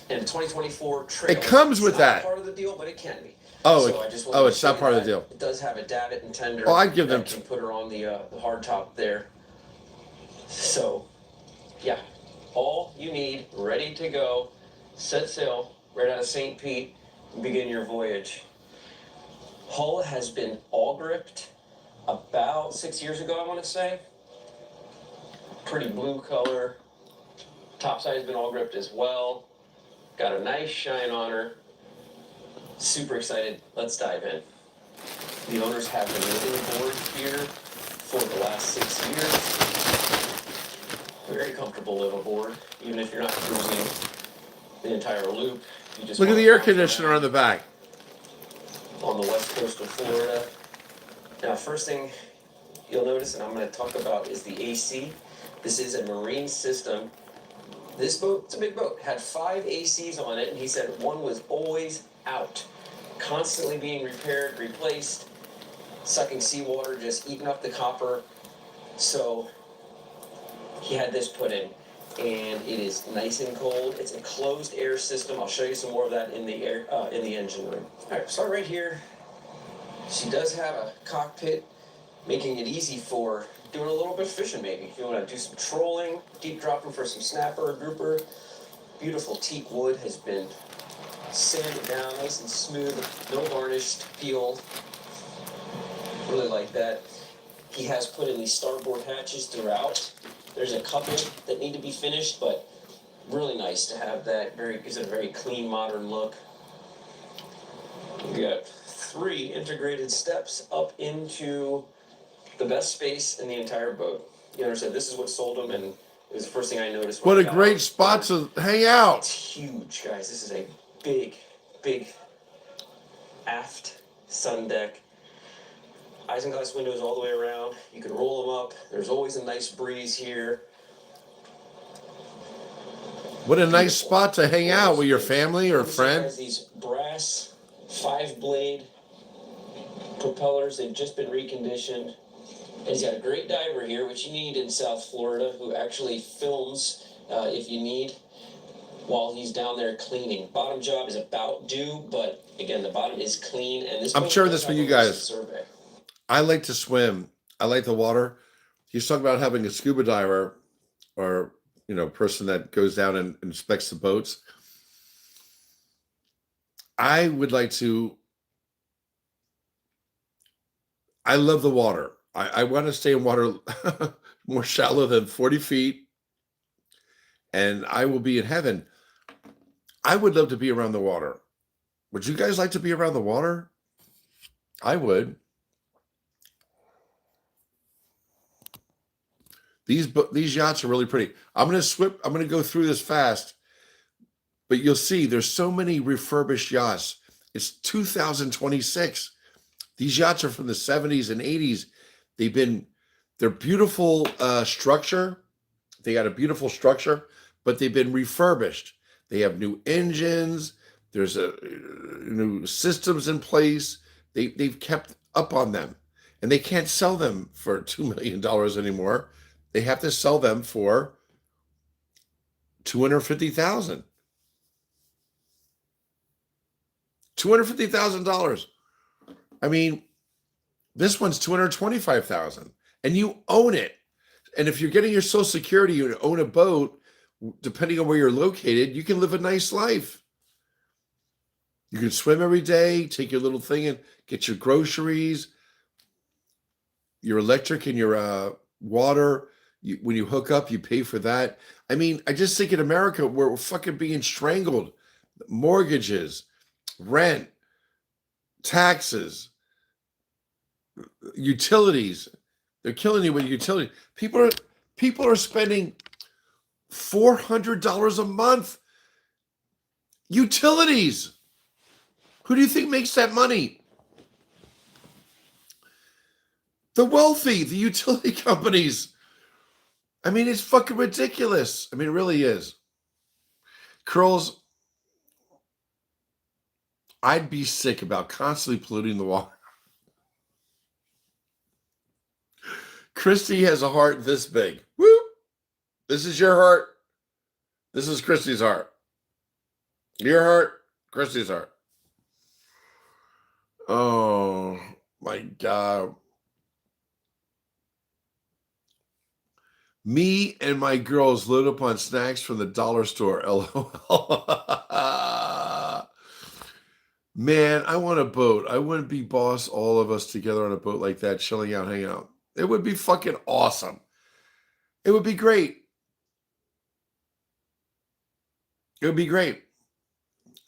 and 2024 trailer. It comes with It's not that. part of the deal, but it can be. Oh, So I just wanted to it's show not you part of the that. deal. It does have a davit and tender. Oh, I'd give them that can put her on the hard top there. So, yeah, all you need, ready to go, set sail right out of St. Pete, and begin your voyage. Hull has been all gripped about 6 years ago, I want to say. Pretty blue color. Topside has been all gripped as well. Got a nice shine on her. Super excited. Let's dive in. The owners have been living aboard here for the last 6 years. very comfortable live aboard, even if you're not cruising the entire loop. You just Look at wanna the air bounce conditioner around on the back. on the west coast of Florida. Now, first thing you'll notice, and I'm going to talk about, is the AC. This is a marine system. This boat, it's a big boat, had 5 ACs on it, and he said one was always out, constantly being repaired, replaced, sucking seawater, just eating up the copper. So he had this put in, and it is nice and cold. It's a closed air system. I'll show you some more of that in the engine room. All right, start right here. She does have a cockpit, making it easy for doing a little bit of fishing maybe. If you want to do some trolling, deep dropping for some snapper or grouper. Beautiful teak wood has been sanded down nice and smooth, no varnished, peeled. Really like that. He has put in these starboard hatches throughout. There's a couple that need to be finished, but really nice to have that. Gives it a very clean, modern look. We got 3 integrated steps up into the best space in the entire boat. You understand, this is what sold them, and it was the first thing I noticed. What a great spot to hang out. It's huge, guys. This is a big, big aft sun deck. Isinglass windows all the way around. You can roll them up. There's always a nice breeze here. What a nice spot to hang out with your family or friend. Has these brass 5-blade propellers. They've just been reconditioned. And he's got a great diver here, which you need in South Florida, who actually films if you need while he's down there cleaning. Bottom job is about due, but again, the bottom is clean. And this I'm sharing this with you guys. Survey. I like to swim. I like the water. He's talking about having a scuba diver or, person that goes down and inspects the boats. I would like to. I love the water. I want to stay in water more shallow than 40 feet, and I will be in heaven. I would love to be around the water. Would you guys like to be around the water? I would. These yachts are really pretty. I'm going to go through this fast, but you'll see there's so many refurbished yachts. It's 2026. These yachts are from the 70s and 80s. They're beautiful structure. They got a beautiful structure, but they've been refurbished. They have new engines. There's new systems in place. They've kept up on them, and they can't sell them for $2 million anymore. They have to sell them for $250,000. $250,000. I mean, this one's $225,000, and you own it. And if you're getting your Social Security, you own a boat. Depending on where you're located, you can live a nice life. You can swim every day, take your little thing and get your groceries, your electric and your water. When you hook up, you pay for that. I mean, I just think in America, we're fucking being strangled. Mortgages, rent, taxes, utilities. They're killing you with utilities. People are spending $400 a month. Utilities. Who do you think makes that money? The wealthy, the utility companies. I mean, it's fucking ridiculous. I mean, it really is. Curls, I'd be sick about constantly polluting the water. Christy has a heart this big. Woo! This is your heart. This is Christy's heart. Your heart, Christy's heart. Oh, my God. Me and my girls load up on snacks from the dollar store. LOL. Man, I want a boat. I wouldn't be boss all of us together on a boat like that, chilling out, hanging out. It would be fucking awesome. It would be great. It would be great.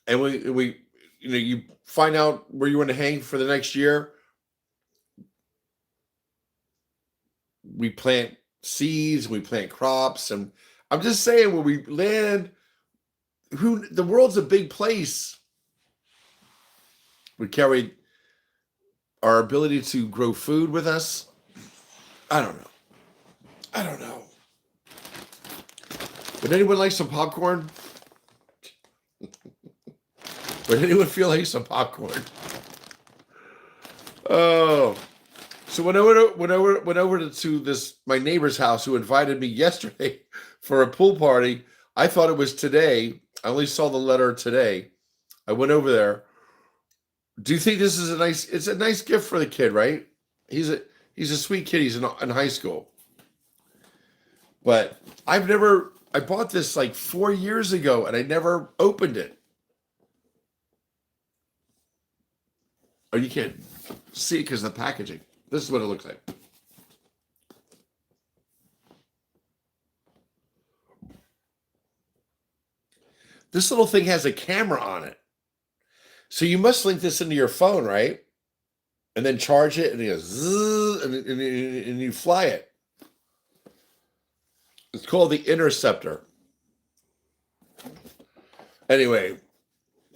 And we you find out where you want to hang for the next year. We plant seeds, and we plant crops. And I'm just saying, when we land, the world's a big place. We carry our ability to grow food with us. I don't know. Would anyone like some popcorn? Would anyone feel like some popcorn? Oh. So went over to this my neighbor's house who invited me yesterday for a pool party. I thought it was today. I only saw the letter today. I went over there. Do you think this is it's a nice gift for the kid, right? He's a sweet kid. He's in high school. But I bought this like 4 years ago and I never opened it. Oh, you can't see it because of the packaging. This is what it looks like. This little thing has a camera on it. So you must link this into your phone, right? And then charge it and it goes zzz, and you fly it. It's called the Interceptor. Anyway,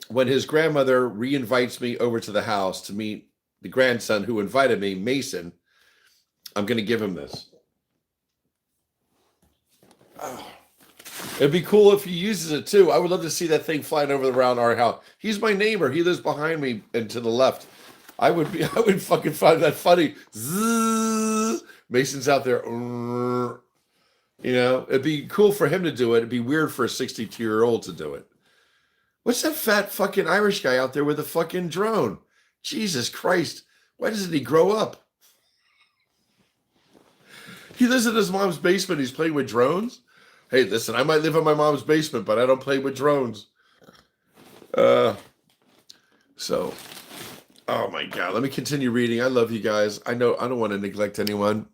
when his grandmother re-invites me over to the house to meet the grandson who invited me, Mason, I'm going to give him this. Oh. It'd be cool if he uses it too. I would love to see that thing flying over around our house. He's my neighbor. He lives behind me and to the left. I would fucking find that funny. Zzz. Mason's out there. You know, it'd be cool for him to do it. It'd be weird for a 62-year-old to do it. What's that fat fucking Irish guy out there with a fucking drone? Jesus Christ. Why doesn't he grow up? He lives in his mom's basement. He's playing with drones. Hey, listen, I might live in my mom's basement, but I don't play with drones. Oh my God. Let me continue reading. I love you guys. I know I don't want to neglect anyone.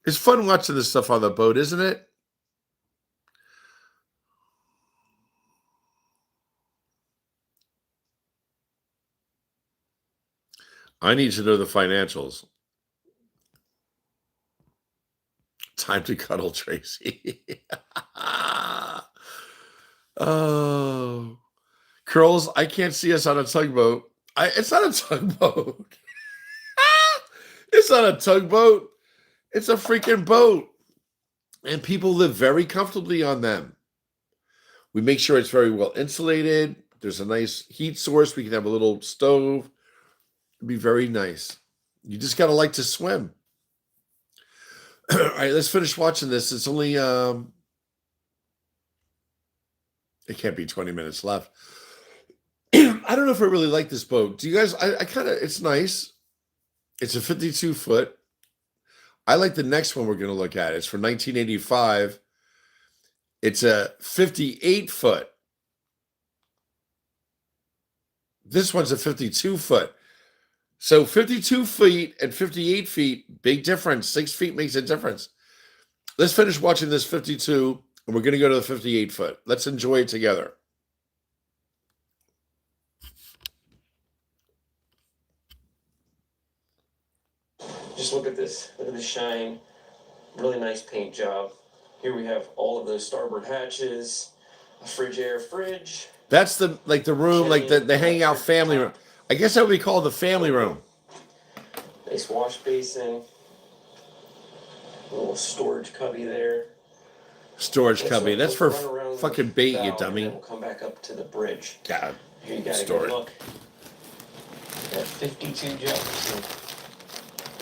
It's fun watching this stuff on the boat, isn't it? I need to know the financials. Time to cuddle, Tracy. Oh. Curls, I can't see us on a tugboat. It's not a tugboat. It's not a tugboat. It's a freaking boat. And people live very comfortably on them. We make sure it's very well insulated. There's a nice heat source. We can have a little stove. It'd be very nice. You just got to like to swim. All right, let's finish watching this. It's only, it can't be 20 minutes left. I don't know if I really like this boat. Do you guys, I kind of, it's nice. It's a 52 foot. I like the next one we're going to look at. It's from 1985. It's a 58 foot. This one's a 52 foot. So 52 feet and 58 feet, big difference. 6 feet makes a difference. Let's finish watching this 52, and we're going to go to the 58 foot. Let's enjoy it together. Just look at this. Look at the shine. Really nice paint job. Here we have all of those starboard hatches, a Frigidaire fridge. That's the room, like the hangout family room. I guess that would be called the family room. Nice wash basin. A little storage cubby there. Storage cubby. That's for fucking bait, you dummy. We'll come back up to the bridge. God. Here you got a good look. We got 52 Jefferson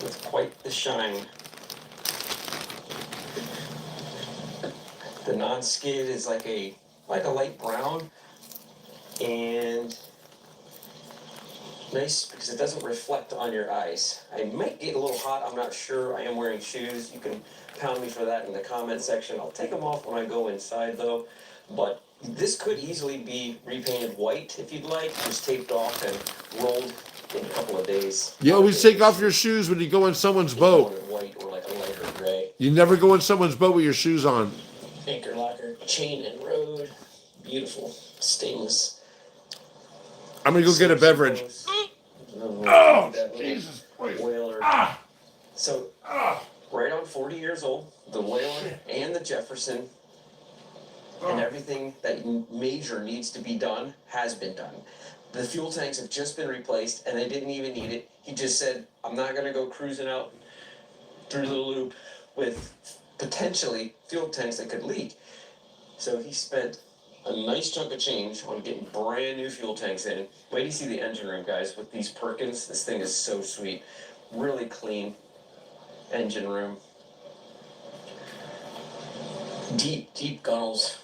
with quite the shine. The non-skid is like a light brown, and nice because it doesn't reflect on your eyes. I might get a little hot, I'm not sure. I am wearing shoes. You can pound me for that in the comment section. I'll take them off when I go inside though. But this could easily be repainted white if you'd like, just taped off and rolled in a couple of days. You always take off your shoes when you go on someone's boat. White or like a lighter gray. You never go on someone's boat with your shoes on. Anchor locker, chain and road. Beautiful stainless. I'm gonna go get a beverage. Oh, Jesus Christ. Whaler. So, right on 40 years old. The Whaler and the Jefferson, and everything that major needs to be done has been done. The fuel tanks have just been replaced, and they didn't even need it. He just said, I'm not going to go cruising out through the loop with potentially fuel tanks that could leak. So he spent a nice chunk of change on getting brand new fuel tanks in. Wait till you see the engine room, guys, with these Perkins. This thing is so sweet. Really clean engine room. Deep, deep gunnels.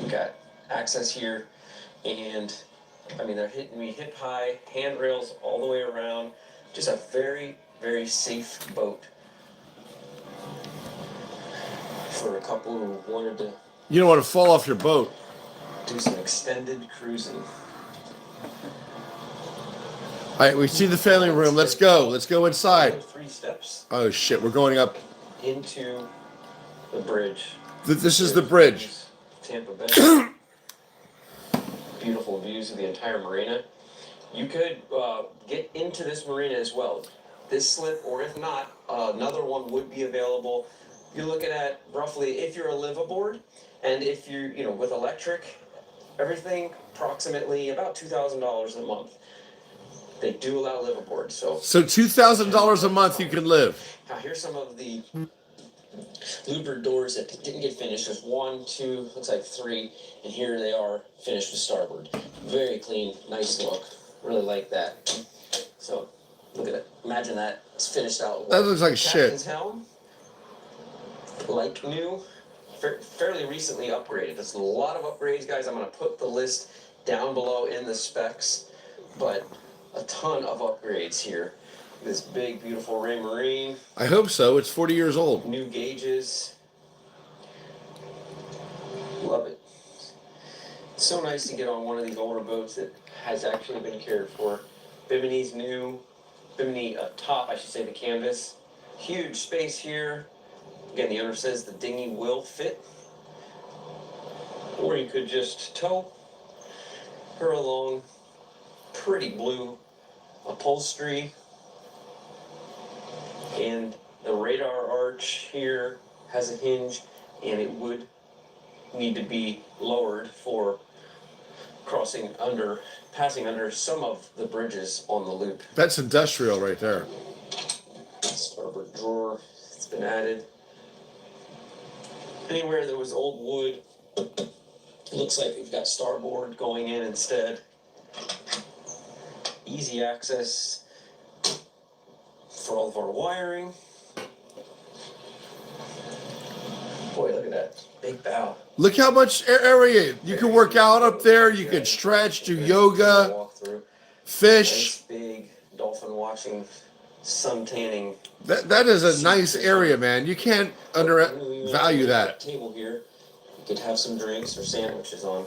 You got access here, and I mean, they're hitting me hip high, handrails all the way around. Just a very, very safe boat for a couple who wanted to You don't want to fall off your boat. do some extended cruising. All right, we see the family room. Let's go. Let's go inside. 3 steps Oh, shit. We're going up. into the bridge. This is the bridge. Tampa Bay. Beautiful views of the entire marina. You could get into this marina as well. This slip, or if not, another one would be available. You're looking at roughly, if you're a liveaboard, and if you're, with electric, everything approximately about $2,000 a month. They do allow liveaboard, so $2,000 a month you can live. now here's some of the louvered doors that didn't get finished. There's 1, 2, looks like 3, and here they are finished with starboard. Very clean, nice look. Really like that. So look at it. Imagine that. It's finished out. That looks like Captain's shit. helm, like new, fairly recently upgraded. There's a lot of upgrades, guys. I'm going to put the list down below in the specs, but a ton of upgrades here. This big, beautiful Ray Marine. I hope so. It's 40 years old. New gauges. Love it. It's so nice to get on one of these older boats that has actually been cared for. Bimini's new. Bimini top, I should say, the canvas. Huge space here. Again, the owner says the dinghy will fit. Or you could just tow her along. Pretty blue upholstery. And the radar arch here has a hinge, and it would need to be lowered for passing under some of the bridges on the loop. That's industrial right there. Starboard drawer, it's been added. Anywhere there was old wood, it looks like we've got starboard going in instead. Easy access for all of our wiring. Boy, look at that big bow. Look how much area. You can work out up there. You can stretch, do yoga, Walk through. fish. Nice big dolphin watching, sun tanning. That is a nice area, man. You can't undervalue that. Table here. You could have some drinks or sandwiches on.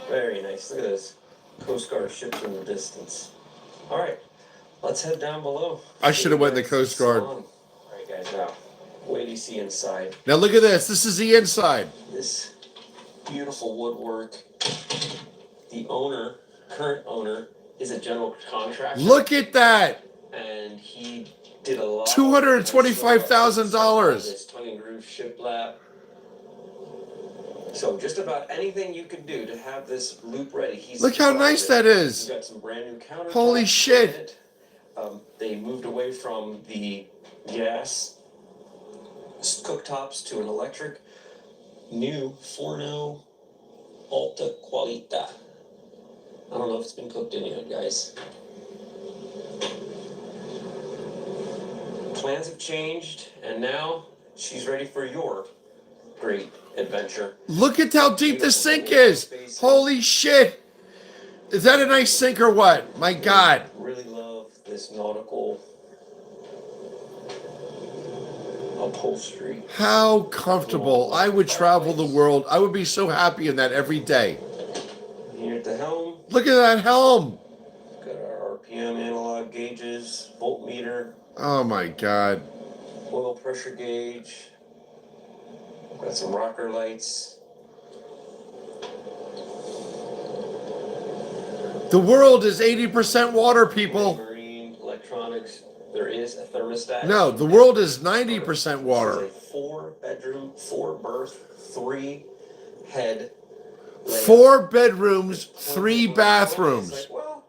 Very nice. Look at this. Coast Guard ships in the distance. All right, let's head down below. I should have went in the Coast Guard. All right, guys. Now, wait till you see inside. Now look at this. This is the inside. This beautiful woodwork. The owner, current owner, is a general contractor. Look at that. And he did a lot. $225,000. This tongue and groove shiplap. So just about anything you could do to have this loop ready. He's Look how nice that is. He's got some brand new countertops. Holy shit. They moved away from the gas cooktops to an electric. New Forno Alta Qualita. I don't know if it's been cooked in yet, guys. Plans have changed, and now she's ready for your great adventure. Look at how deep the sink is. Holy shit. Is that a nice sink or what? My God. Really love this nautical upholstery. How comfortable. I would travel the world. I would be so happy in that every day. Here at the helm, Look at that helm. got our RPM analog gauges, voltmeter, Oh my God. oil pressure gauge. Got some rocker lights. The world is 80% water, people. Marine electronics. There is a thermostat. No, the world is 90% water. This is a 4-bedroom, 4-berth, 3-head. 4 bedrooms, 3 bathrooms. Like, well,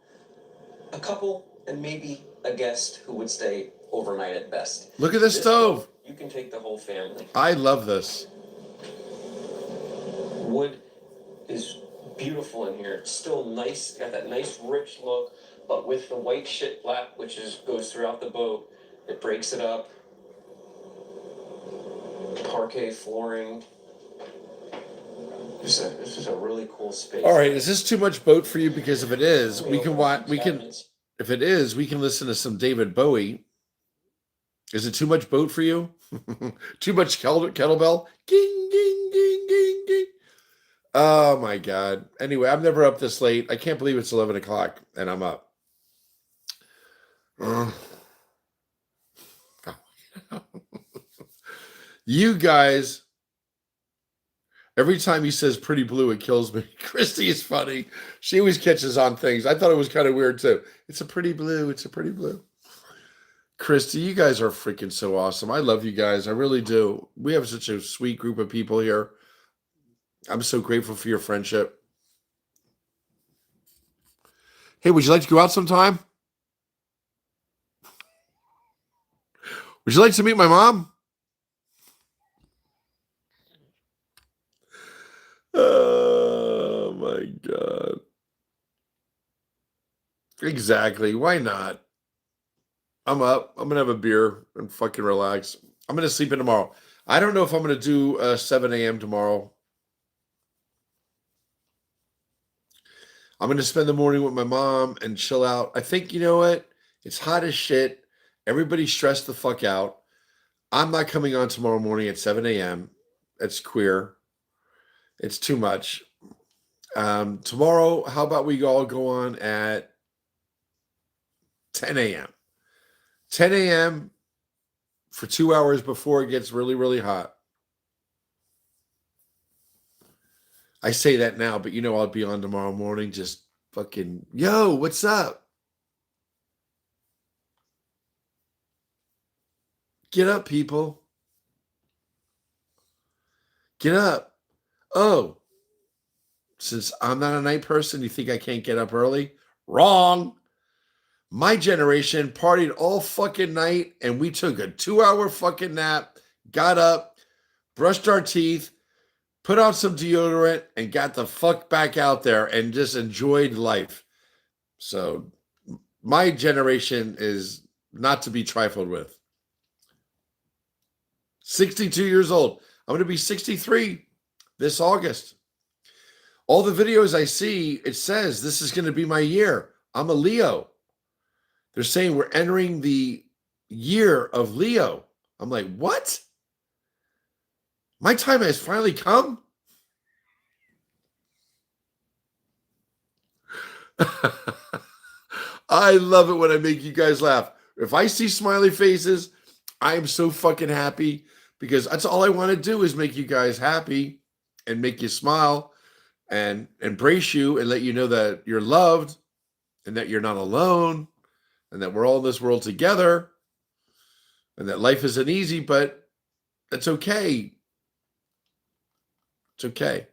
a couple and maybe a guest who would stay overnight at best. Look at this stove. You can take the whole family. I love this. Wood is beautiful in here. It's still nice, got that nice rich look, but with the white shiplap, which goes throughout the boat, it breaks it up. Parquet flooring. This is a really cool space. All right, is this too much boat for you? Because if it is, we can watch. If it is, we can listen to some David Bowie. Is it too much boat for you? Too much kettlebell? Ging, ging, ging, ging, ging. Oh my God. Anyway, I'm never up this late. I can't believe it's 11 o'clock and I'm up. You guys, every time he says pretty blue, it kills me. Christy is funny. She always catches on things. I thought it was kind of weird too. It's a pretty blue. It's a pretty blue. Christy, you guys are freaking so awesome. I love you guys. I really do. We have such a sweet group of people here. I'm so grateful for your friendship. Hey, would you like to go out sometime? Would you like to meet my mom? Oh my God. Exactly. Why not? I'm up. I'm going to have a beer and fucking relax. I'm going to sleep in tomorrow. I don't know if I'm going to do 7 a.m. tomorrow. I'm going to spend the morning with my mom and chill out. I think, you know what? It's hot as shit. Everybody's stressed the fuck out. I'm not coming on tomorrow morning at 7 a.m. It's queer. It's too much. Tomorrow, how about we all go on at 10 a.m.? 10 a.m. for 2 hours before it gets really, really hot. I say that now, but you know I'll be on tomorrow morning just fucking, yo, what's up? Get up, people. Get up. Oh, since I'm not a night person, you think I can't get up early? Wrong. My generation partied all fucking night and we took a 2-hour fucking nap, got up, brushed our teeth, put on some deodorant, and got the fuck back out there and just enjoyed life. So my generation is not to be trifled with. 62 years old. I'm going to be 63 this August. All the videos I see, it says this is going to be my year. I'm a Leo. They're saying we're entering the year of Leo. I'm like, what? My time has finally come? I love it when I make you guys laugh. If I see smiley faces, I am so fucking happy because that's all I want to do is make you guys happy and make you smile and embrace you and let you know that you're loved and that you're not alone and that we're all in this world together and that life isn't easy, but it's okay. It's okay.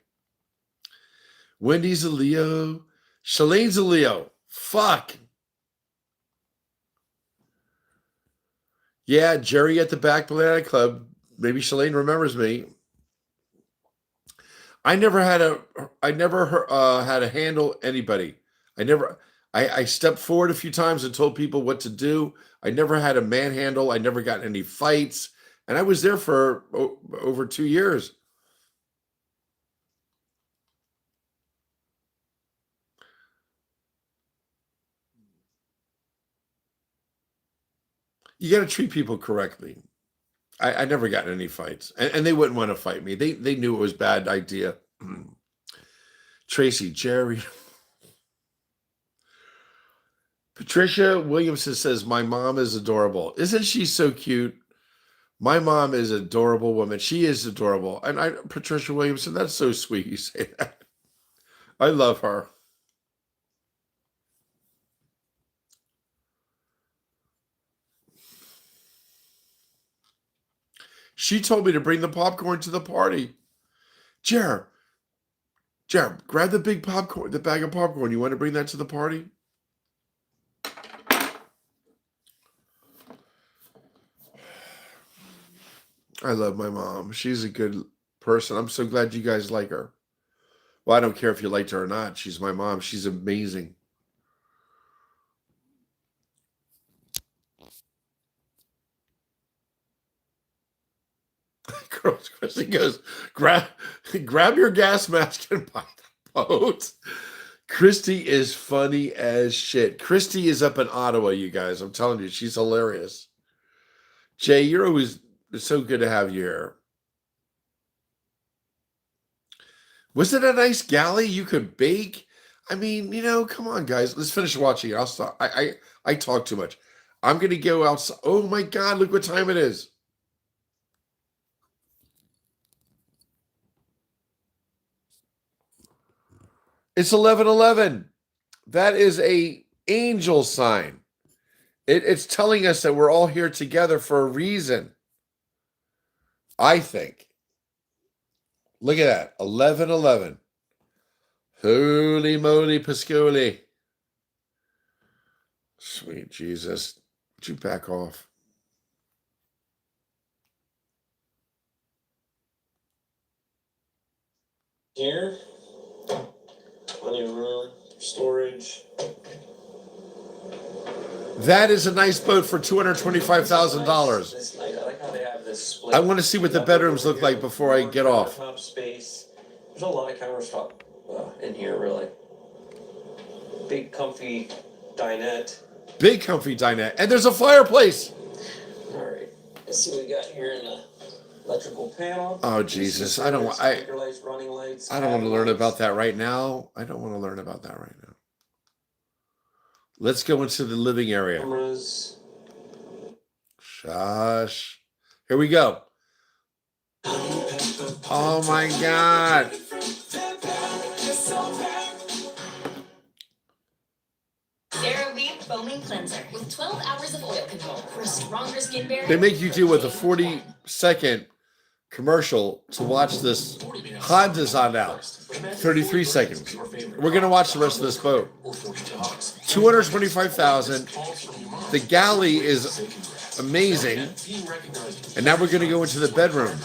Wendy's a Leo. Shalane's a Leo. Fuck. Yeah, Jerry at the back Banana Club. Maybe Shalane remembers me. I never had to handle anybody. I stepped forward a few times and told people what to do. I never had a manhandle. I never got in any fights. And I was there for over 2 years. You got to treat people correctly. I never got in any fights. And they wouldn't want to fight me. They knew it was a bad idea. Tracy, Jerry. Patricia Williamson says, my mom is adorable. Isn't she so cute? My mom is an adorable woman. She is adorable. And Patricia Williamson, that's so sweet you say that. I love her. She told me to bring the popcorn to the party. Jared, grab the big popcorn, the bag of popcorn. You want to bring that to the party? I love my mom. She's a good person. I'm so glad you guys like her. Well, I don't care if you liked her or not. She's my mom. She's amazing. Christy goes, grab your gas mask and buy the boat. Christy is funny as shit. Christy is up in Ottawa, you guys. I'm telling you, she's hilarious. Jay, you're always so good to have you here. Was it a nice galley? You could bake. I mean, come on, guys. Let's finish watching it. I'll stop. I talk too much. I'm gonna go outside. Oh my God! Look what time it is. It's 11:11. That is a angel sign. It's telling us that we're all here together for a reason. I think. Look at that. 11:11. Holy moly Piscoli. Sweet Jesus. Would you back off? Here, plenty of room, storage. That is a nice boat for $225,000. This night, I like how they have this split. I want to see what the bedrooms look like before I get off. Countertop space. There's a lot of countertop in here, really. Big, comfy dinette. Big comfy dinette. And there's a fireplace. All right. Let's see what we got here in the electrical panel. Oh, Jesus. I don't want to learn about that right now. Let's go into the living area. Cameras. Shush. Here we go. Oh my God. CeraVe foaming cleanser with 12 hours of oil control for a stronger skin barrier. They make you do with a 40-second commercial to watch this hot design out. 33 seconds. We're going to watch the rest of this boat. $225,000. The galley is amazing. And now we're going to go into the bedroom,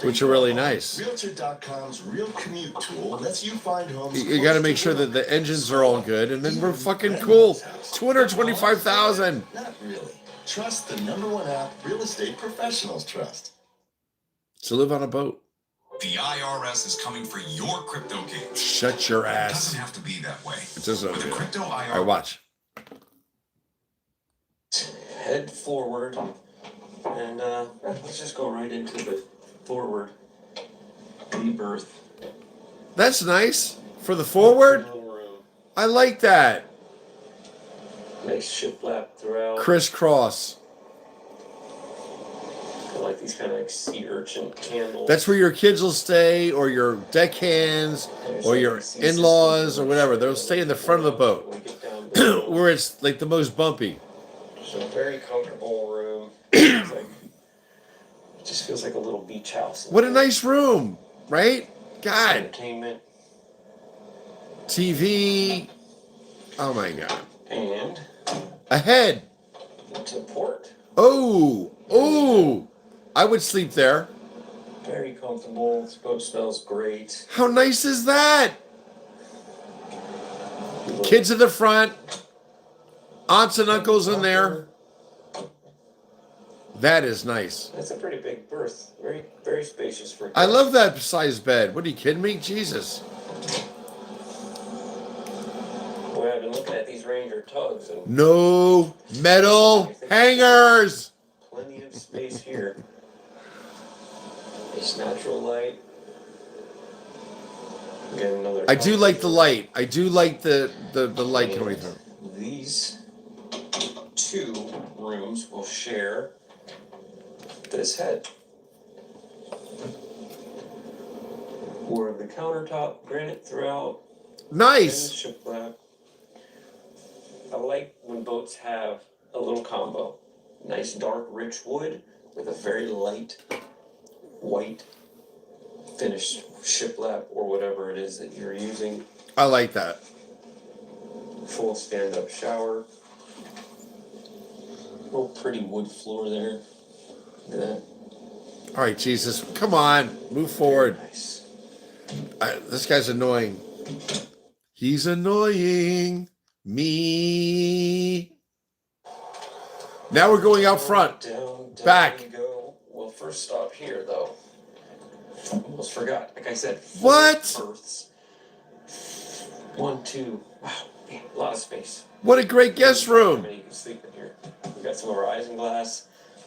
which are really nice. Realtor.com's real commute tool lets you find homes. You got to make sure that the engines are all good, and then we're fucking cool. $225,000. Not really. Trust the #1 app real estate professionals trust. To live on a boat. The IRS is coming for your crypto game. Shut your It ass. doesn't have to be that way. It doesn't. With a crypto All right, IRS. watch. Head forward. And let's just go right into the forward rebirth. That's nice. For the forward? Room. I like that. Nice shiplap throughout. Crisscross. I like these kind of like sea urchin candles. That's where your kids will stay, or your deckhands, or your in-laws, or whatever. They'll stay in the front of the boat, where it's like the most bumpy. So very comfortable room. It just feels like a little beach house. What a nice room, right? God. Entertainment. TV. Oh my God. And A head. to port. Oh. I would sleep there. Very comfortable. This boat smells great. How nice is that? Kids in the front. Aunts and uncles in there. That is nice. That's a pretty big berth. Very, very spacious for. I love that size bed. What, are you kidding me? Jesus. Boy, I've been looking at these Ranger tugs and No metal hangers. plenty of space here. Nice natural light. Get another. I do like the light. I do like the light coming through. These two rooms will share this head. Or the countertop, granite throughout. Nice. And the shiplap. I like when boats have a little combo. Nice dark rich wood with a very light white finished shiplap or whatever it is that you're using. I like that. Full stand-up shower. Little pretty wood floor there. Look at that. All right, Jesus, come on, move forward. Very nice. This guy's annoying. He's annoying me. Now we're going out front. Down Back. we go. We'll first stop here, though. Almost forgot. Like I said, What? berths. 1, 2. Wow, man, a lot of space. What a great guest room. You can sleep in here. We got some of our isinglass.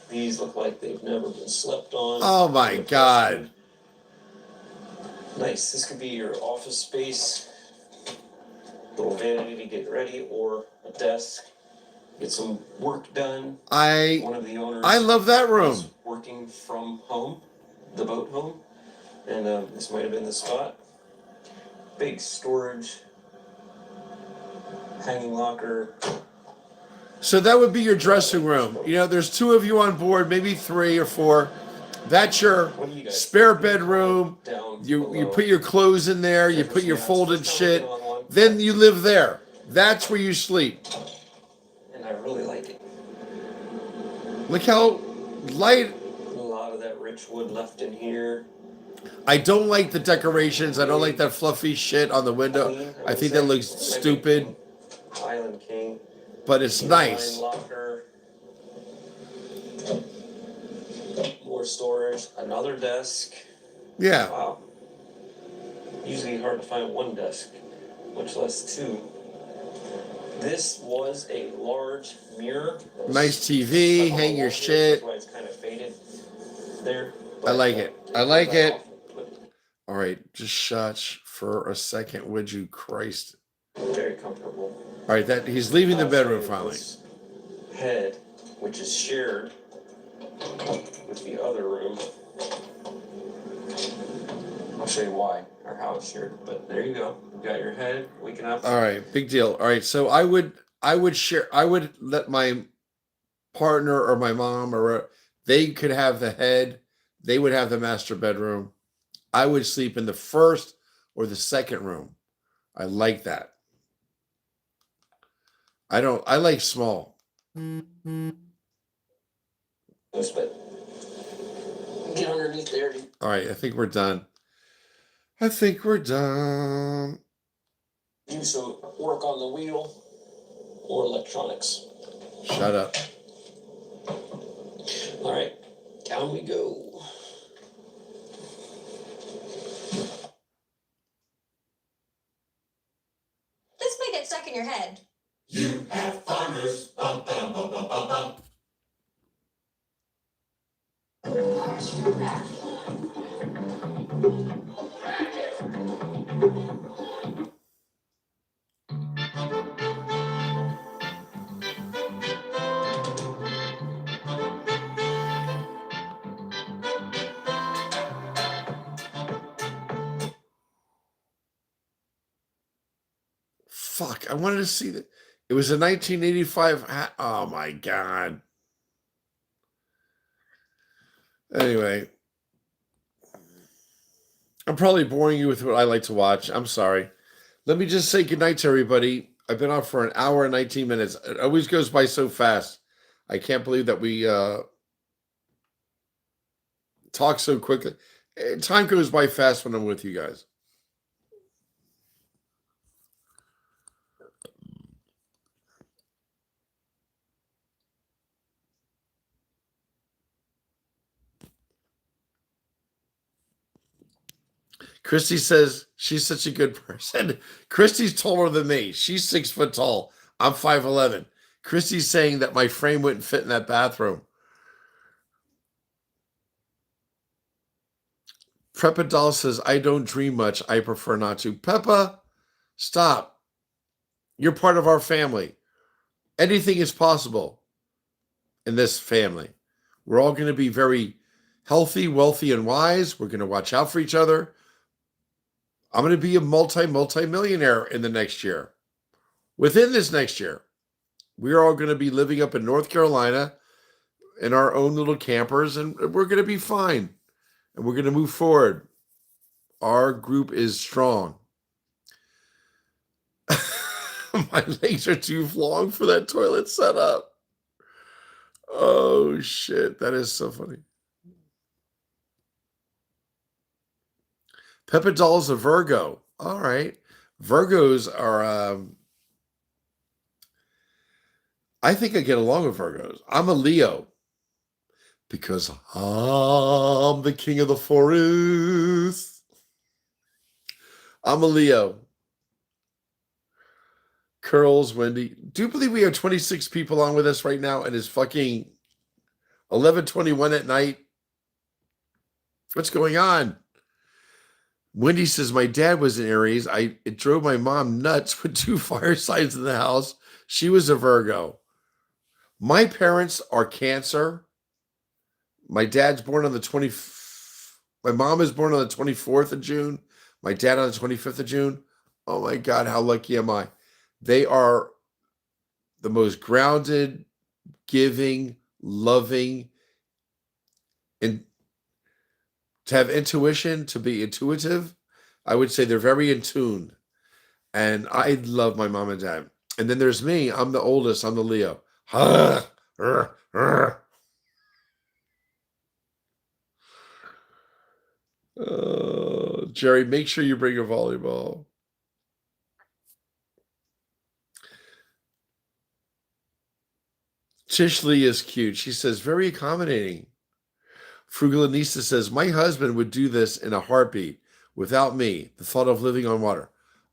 These look like they've never been slept on. Oh my God. Nice. This could be your office space. Little vanity to get ready, or a desk. Get some work done. One of the owners. I love that room. Was working from home, the boat home, and this might have been the spot. Big storage, hanging locker. So that would be your dressing room. You know, there's 2 of you on board, maybe 3 or 4. That's your spare bedroom. You put your clothes in there. You put your folded shit. Then you live there. That's where you sleep. And I really like it. Look how light. A lot of that rich wood left in here. I don't like the decorations. I don't like that fluffy shit on the window. I think that looks stupid. Island King. But it's nice. Locker. More storage. Another desk. Yeah. Wow. Usually hard to find one desk, much less 2. This was a large mirror. Nice TV. Hang your shit. That's why it's kind of faded there. I like it. I like it. All right. Just shush for a second, would you, Christ? Very comfortable. All right. That he's leaving the bedroom finally. Head, which is shared with the other room. I'll show you why or how it's shared, but there you go. You got your head waking up. All right, big deal. All right, so I would let my partner or my mom or they could have the head. They would have the master bedroom. I would sleep in the first or the second room. I like that. I like small. But get underneath there. All right, I think we're done. I think we're done. Do some work on the wheel or electronics. Shut up. All right, down we go. This may get stuck in your head. You have farmers. Bum, bum, bum, bum, bum, bum. Fuck, I wanted to see that. It was a 1985. Oh my God. Anyway, I'm probably boring you with what I like to watch. I'm sorry. Let me just say goodnight to everybody. I've been on for an hour and 19 minutes. It always goes by so fast. I can't believe that we talk so quickly. Time goes by fast when I'm with you guys. Christy says she's such a good person. Christy's taller than me. She's 6 foot tall. I'm 5'11". Christy's saying that my frame wouldn't fit in that bathroom. Peppa Doll says, I don't dream much. I prefer not to. Peppa, stop. You're part of our family. Anything is possible in this family. We're all going to be very healthy, wealthy, and wise. We're going to watch out for each other. I'm going to be a multi-millionaire in the next year. Within this next year, we're all going to be living up in North Carolina, in our own little campers, and we're going to be fine. And we're going to move forward. Our group is strong. My legs are too long for that toilet setup. Oh, shit. That is so funny. Peppa Doll's a Virgo. All right. Virgos are, I think I get along with Virgos. I'm a Leo because I'm the king of the forest. I'm a Leo. Curls, Wendy. Do you believe we have 26 people on with us right now and it's fucking 11:21 at night? What's going on? Wendy says, my dad was an Aries. It drove my mom nuts with 2 fire signs in the house. She was a Virgo. My parents are Cancer. My dad's born on the 20th. My mom is born on the 24th of June. My dad on the 25th of June. Oh my God, how lucky am I? They are the most grounded, giving, loving, and to have intuition, to be intuitive. I would say they're very in tune. And I love my mom and dad. And then there's me. I'm the oldest. I'm the Leo. Jerry, make sure you bring a volleyball. Tish Lee is cute. She says, very accommodating. Frugalanista says, my husband would do this in a heartbeat without me. The thought of living on water.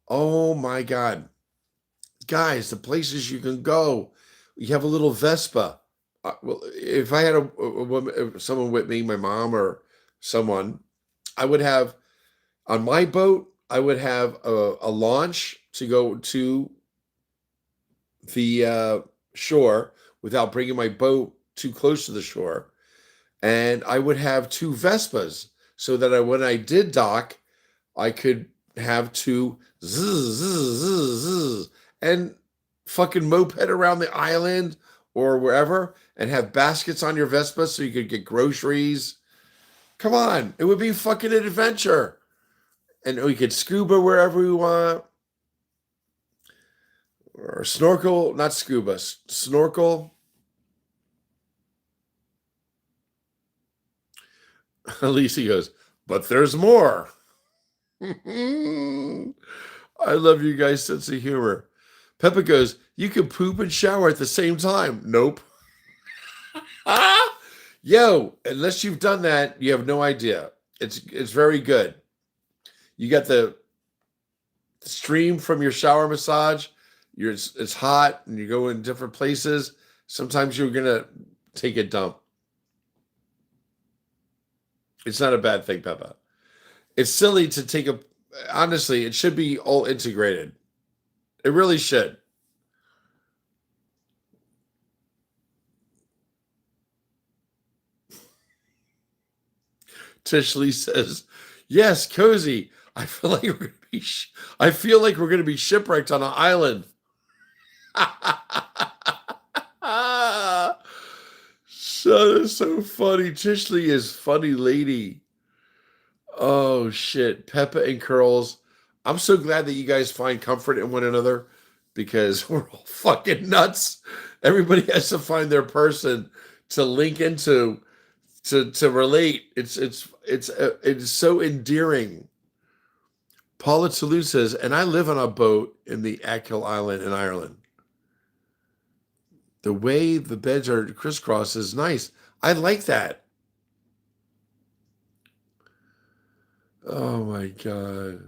Oh my God. Guys, the places you can go. You have a little Vespa. Well, if I had a woman, someone with me, my mom or someone, I would have, on my boat, I would have a launch to go to the shore without bringing my boat too close to the shore. And I would have 2 Vespas so that when I did dock, I could have 2 and fucking moped around the island or wherever and have baskets on your Vespa so you could get groceries. Come on. It would be fucking an adventure. And we could scuba wherever we want. Or snorkel, not scuba, snorkel. Alicia goes, but there's more. I love you guys' sense of humor. Peppa goes, you can poop and shower at the same time. Nope. Yo, unless you've done that, you have no idea. It's very good. You got the stream from your shower massage. It's hot and you go in different places. Sometimes you're going to take a dump. It's not a bad thing, Peppa. It's silly to take honestly, it should be all integrated. It really should. Tish Lee says, yes, cozy. I feel like we're going to be shipwrecked on an island. So that's so funny. Tish Lee is funny lady. Oh shit. Peppa and Curls. I'm so glad that you guys find comfort in one another because we're all fucking nuts. Everybody has to find their person to link into to relate. It's so endearing. Paula Toulouse says, and I live on a boat in the Achill Island in Ireland. The way the beds are crisscross is nice. I like that. Oh my God.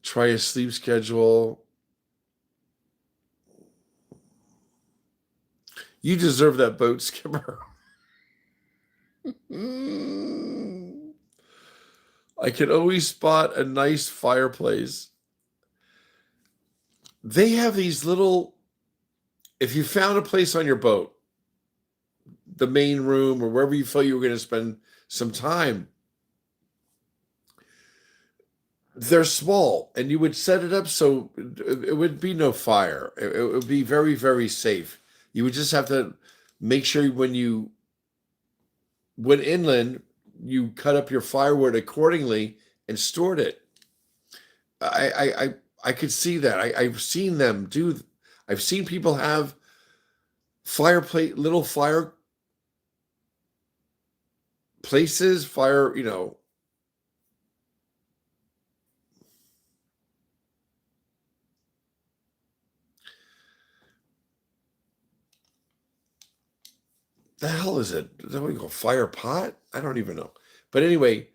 Try a sleep schedule. You deserve that boat, Skipper. I can always spot a nice fireplace. They have these little, if you found a place on your boat, the main room or wherever you felt you were going to spend some time, they're small and you would set it up so it would be no fire. It would be very, very safe. You would just have to make sure when you went inland, you cut up your firewood accordingly and stored it. I could see that. I've seen them do. I've seen people have little fire places, fire, the hell is it? Is that what you call fire pot? I don't even know. But anyway,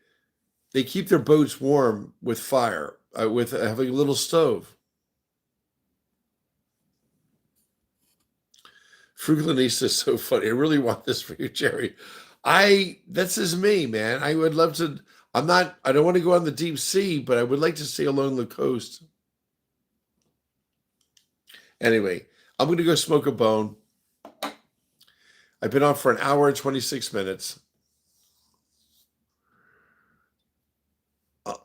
they keep their boats warm with fire, with having a little stove. Frugalanista is so funny. I really want this for you, Jerry. This is me, man. I would love to. I don't want to go on the deep sea, but I would like to stay along the coast. Anyway, I'm going to go smoke a bone. I've been on for an hour and 26 minutes.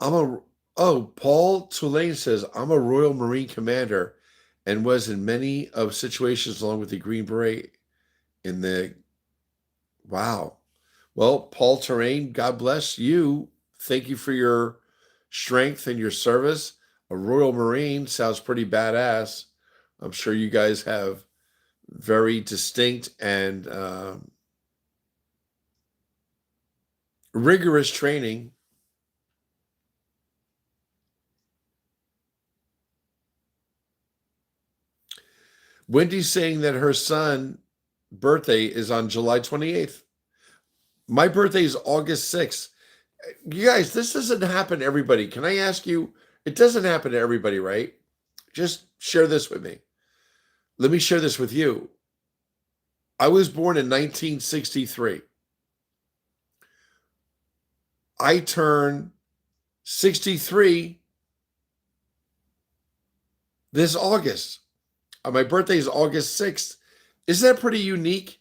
Paul Tulane says, I'm a Royal Marine Commander and was in many of situations along with the Green Beret in the, wow. Well, Paul Tulane, God bless you. Thank you for your strength and your service. A Royal Marine sounds pretty badass. I'm sure you guys have very distinct and rigorous training. Wendy's saying that her son's birthday is on July 28th. My birthday is August 6th. You guys, this doesn't happen to everybody. Can I ask you? It doesn't happen to everybody, right? Just share this with me. Let me share this with you. I was born in 1963. I turn 63 this August. My birthday is August 6th. Isn't that pretty unique?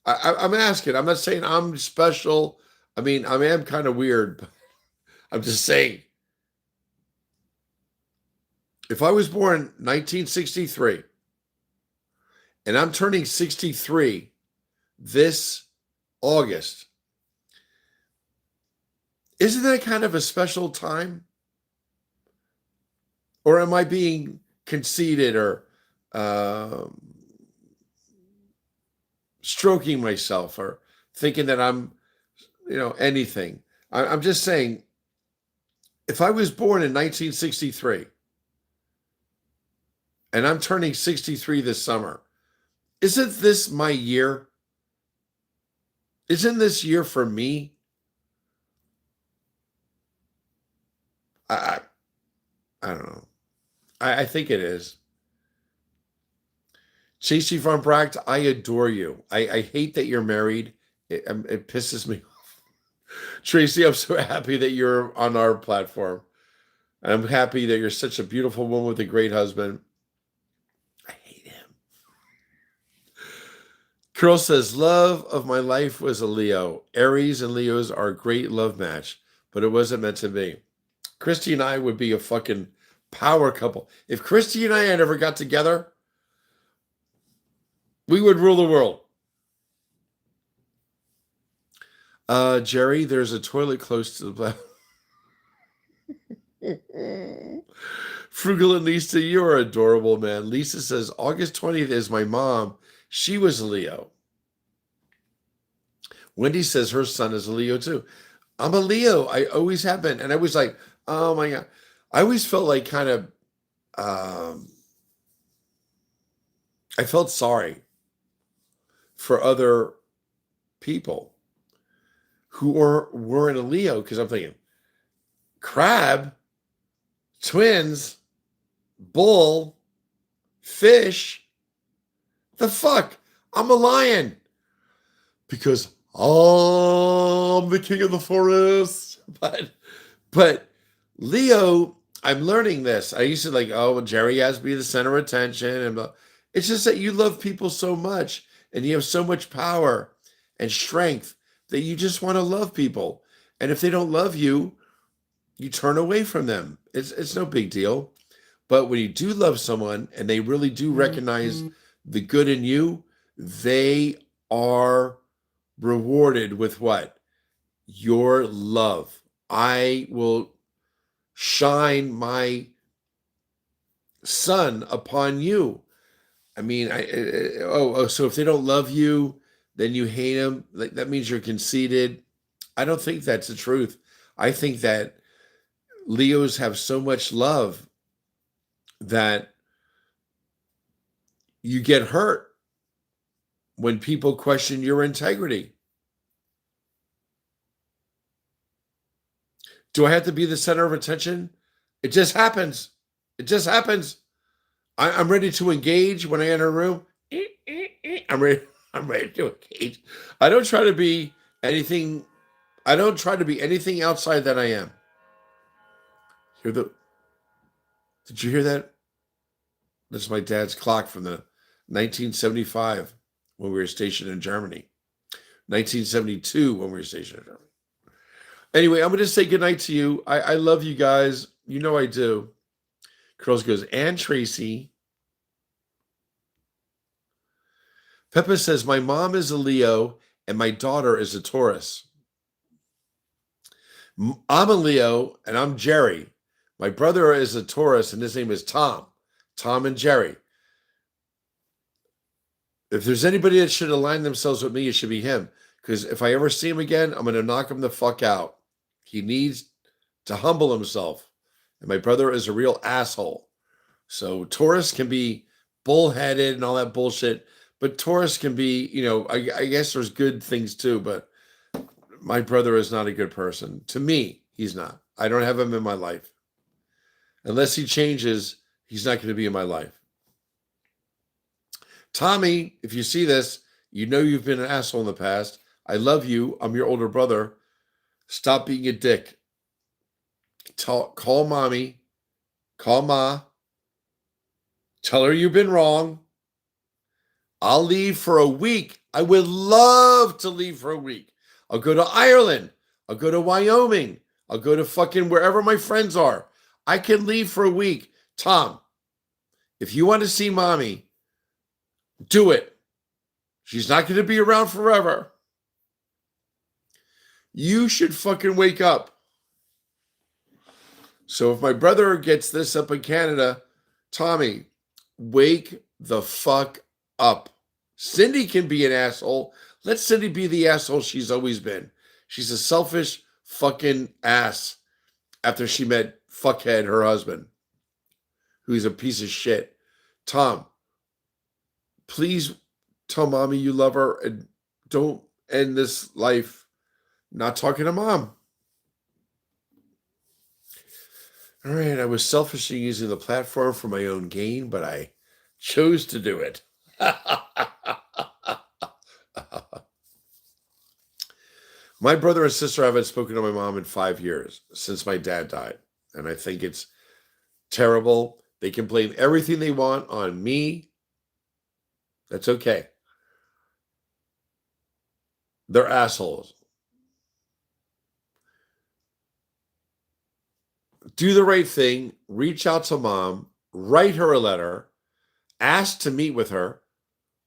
I'm asking. I'm not saying I'm special. I mean, I am kind of weird, but I'm just saying. If I was born 1963 and I'm turning 63 this August, isn't that kind of a special time? Or am I being conceited or stroking myself or thinking that I'm, anything? I'm just saying, if I was born in 1963 and I'm turning 63 this summer, isn't this my year? Isn't this year for me? I don't know. I think it is. Chasey von Bracht, I adore you. I hate that you're married. It pisses me off. Tracy, I'm so happy that you're on our platform. And I'm happy that you're such a beautiful woman with a great husband. I hate him. Curl says, love of my life was a Leo. Aries and Leos are a great love match, but it wasn't meant to be. Christy and I would be a fucking power couple. If Christy and I had ever got together, we would rule the world. Jerry, there's a toilet close to the Frugal and Lisa, you're adorable, man. Lisa says, August 20th is my mom. She was a Leo. Wendy says her son is a Leo too. I'm a Leo. I always have been. And I was like, oh my God. I always felt like kind of, I felt sorry for other people who weren't a Leo, because I'm thinking, crab, twins, bull, fish, the fuck? I'm a lion because I'm the king of the forest. But Leo, I'm learning this. I used to like, oh, Jerry has to be the center of attention. And it's just that you love people so much and you have so much power and strength that you just want to love people. And if they don't love you, you turn away from them. It's no big deal. But when you do love someone and they really do recognize the good in you, they are rewarded with what? Your love. I will shine my sun upon you. I mean, so if they don't love you, then you hate them. Like, that means you're conceited. I don't think that's the truth. I think that Leos have so much love that you get hurt when people question your integrity. Do I have to be the center of attention? It just happens. It just happens. I'm ready to engage when I enter a room. I'm ready. I'm ready to engage. I don't try to be anything. I don't try to be anything outside than I am. Did you hear that? That's my dad's clock from the 1975 when we were stationed in Germany. 1972 when we were stationed in Germany. Anyway, I'm going to say goodnight to you. I love you guys. You know I do. Curls goes, and Tracy. Peppa says, my mom is a Leo and my daughter is a Taurus. I'm a Leo and I'm Jerry. My brother is a Taurus and his name is Tom. Tom and Jerry. If there's anybody that should align themselves with me, it should be him. Because if I ever see him again, I'm going to knock him the fuck out. He needs to humble himself. And my brother is a real asshole. So Taurus can be bullheaded and all that bullshit. But Taurus can be, I guess there's good things too. But my brother is not a good person. To me, he's not. I don't have him in my life. Unless he changes, he's not going to be in my life. Tommy, if you see this, you know you've been an asshole in the past. I love you. I'm your older brother. Stop being a dick. Call mommy. Call ma. Tell her you've been wrong. I'll leave for a week. I would love to leave for a week. I'll go to Ireland. I'll go to Wyoming. I'll go to fucking wherever my friends are. I can leave for a week. Tom, if you want to see mommy, do it. She's not going to be around forever. You should fucking wake up. So if my brother gets this up in Canada, Tommy, wake the fuck up. Cindy can be an asshole. Let Cindy be the asshole she's always been. She's a selfish fucking ass after she met fuckhead, her husband, who's a piece of shit. Tom, please tell mommy you love her and don't end this life not talking to mom. All right, I was selfishly using the platform for my own gain, but I chose to do it. My brother and sister haven't spoken to my mom in 5 years since my dad died. And I think it's terrible. They can blame everything they want on me. That's okay. They're assholes. Do the right thing. Reach out to mom. Write her a letter. Ask to meet with her.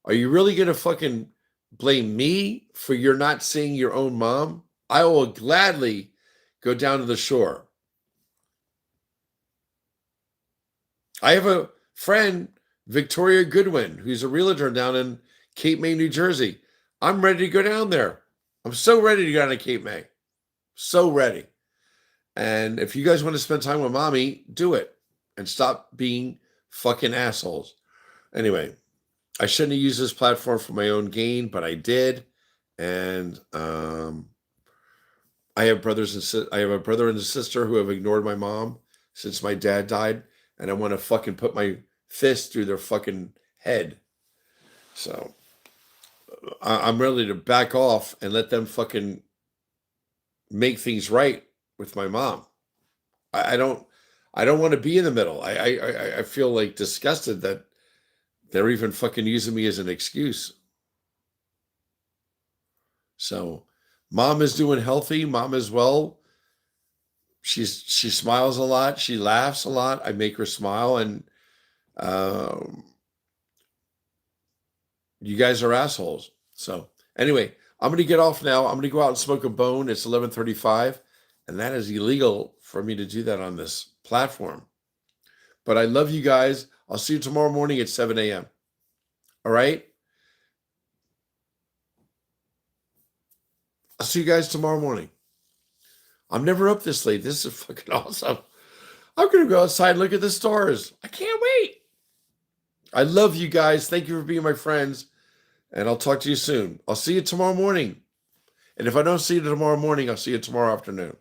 Are you really going to fucking blame me for you're not seeing your own mom? I will gladly go down to the shore. I have a friend, Victoria Goodwin, who's a realtor down in Cape May, New Jersey. I'm ready to go down there. I'm so ready to go down to Cape May. So ready. And if you guys want to spend time with mommy, do it. And stop being fucking assholes. Anyway, I shouldn't have used this platform for my own gain, but I did. And I have I have a brother and a sister who have ignored my mom since my dad died. And I want to fucking put my fist through their fucking head. So I'm ready to back off and let them fucking make things right with my mom. I don't want to be in the middle. I feel like disgusted that they're even fucking using me as an excuse. So mom is doing healthy. Mom is well. She smiles a lot. She laughs a lot. I make her smile. And you guys are assholes. So anyway, I'm going to get off now. I'm going to go out and smoke a bone. It's 11:35, and that is illegal for me to do that on this platform. But I love you guys. I'll see you tomorrow morning at 7 a.m. All right? I'll see you guys tomorrow morning. I'm never up this late. This is fucking awesome. I'm going to go outside and look at the stars. I can't wait. I love you guys. Thank you for being my friends. And I'll talk to you soon. I'll see you tomorrow morning. And if I don't see you tomorrow morning, I'll see you tomorrow afternoon.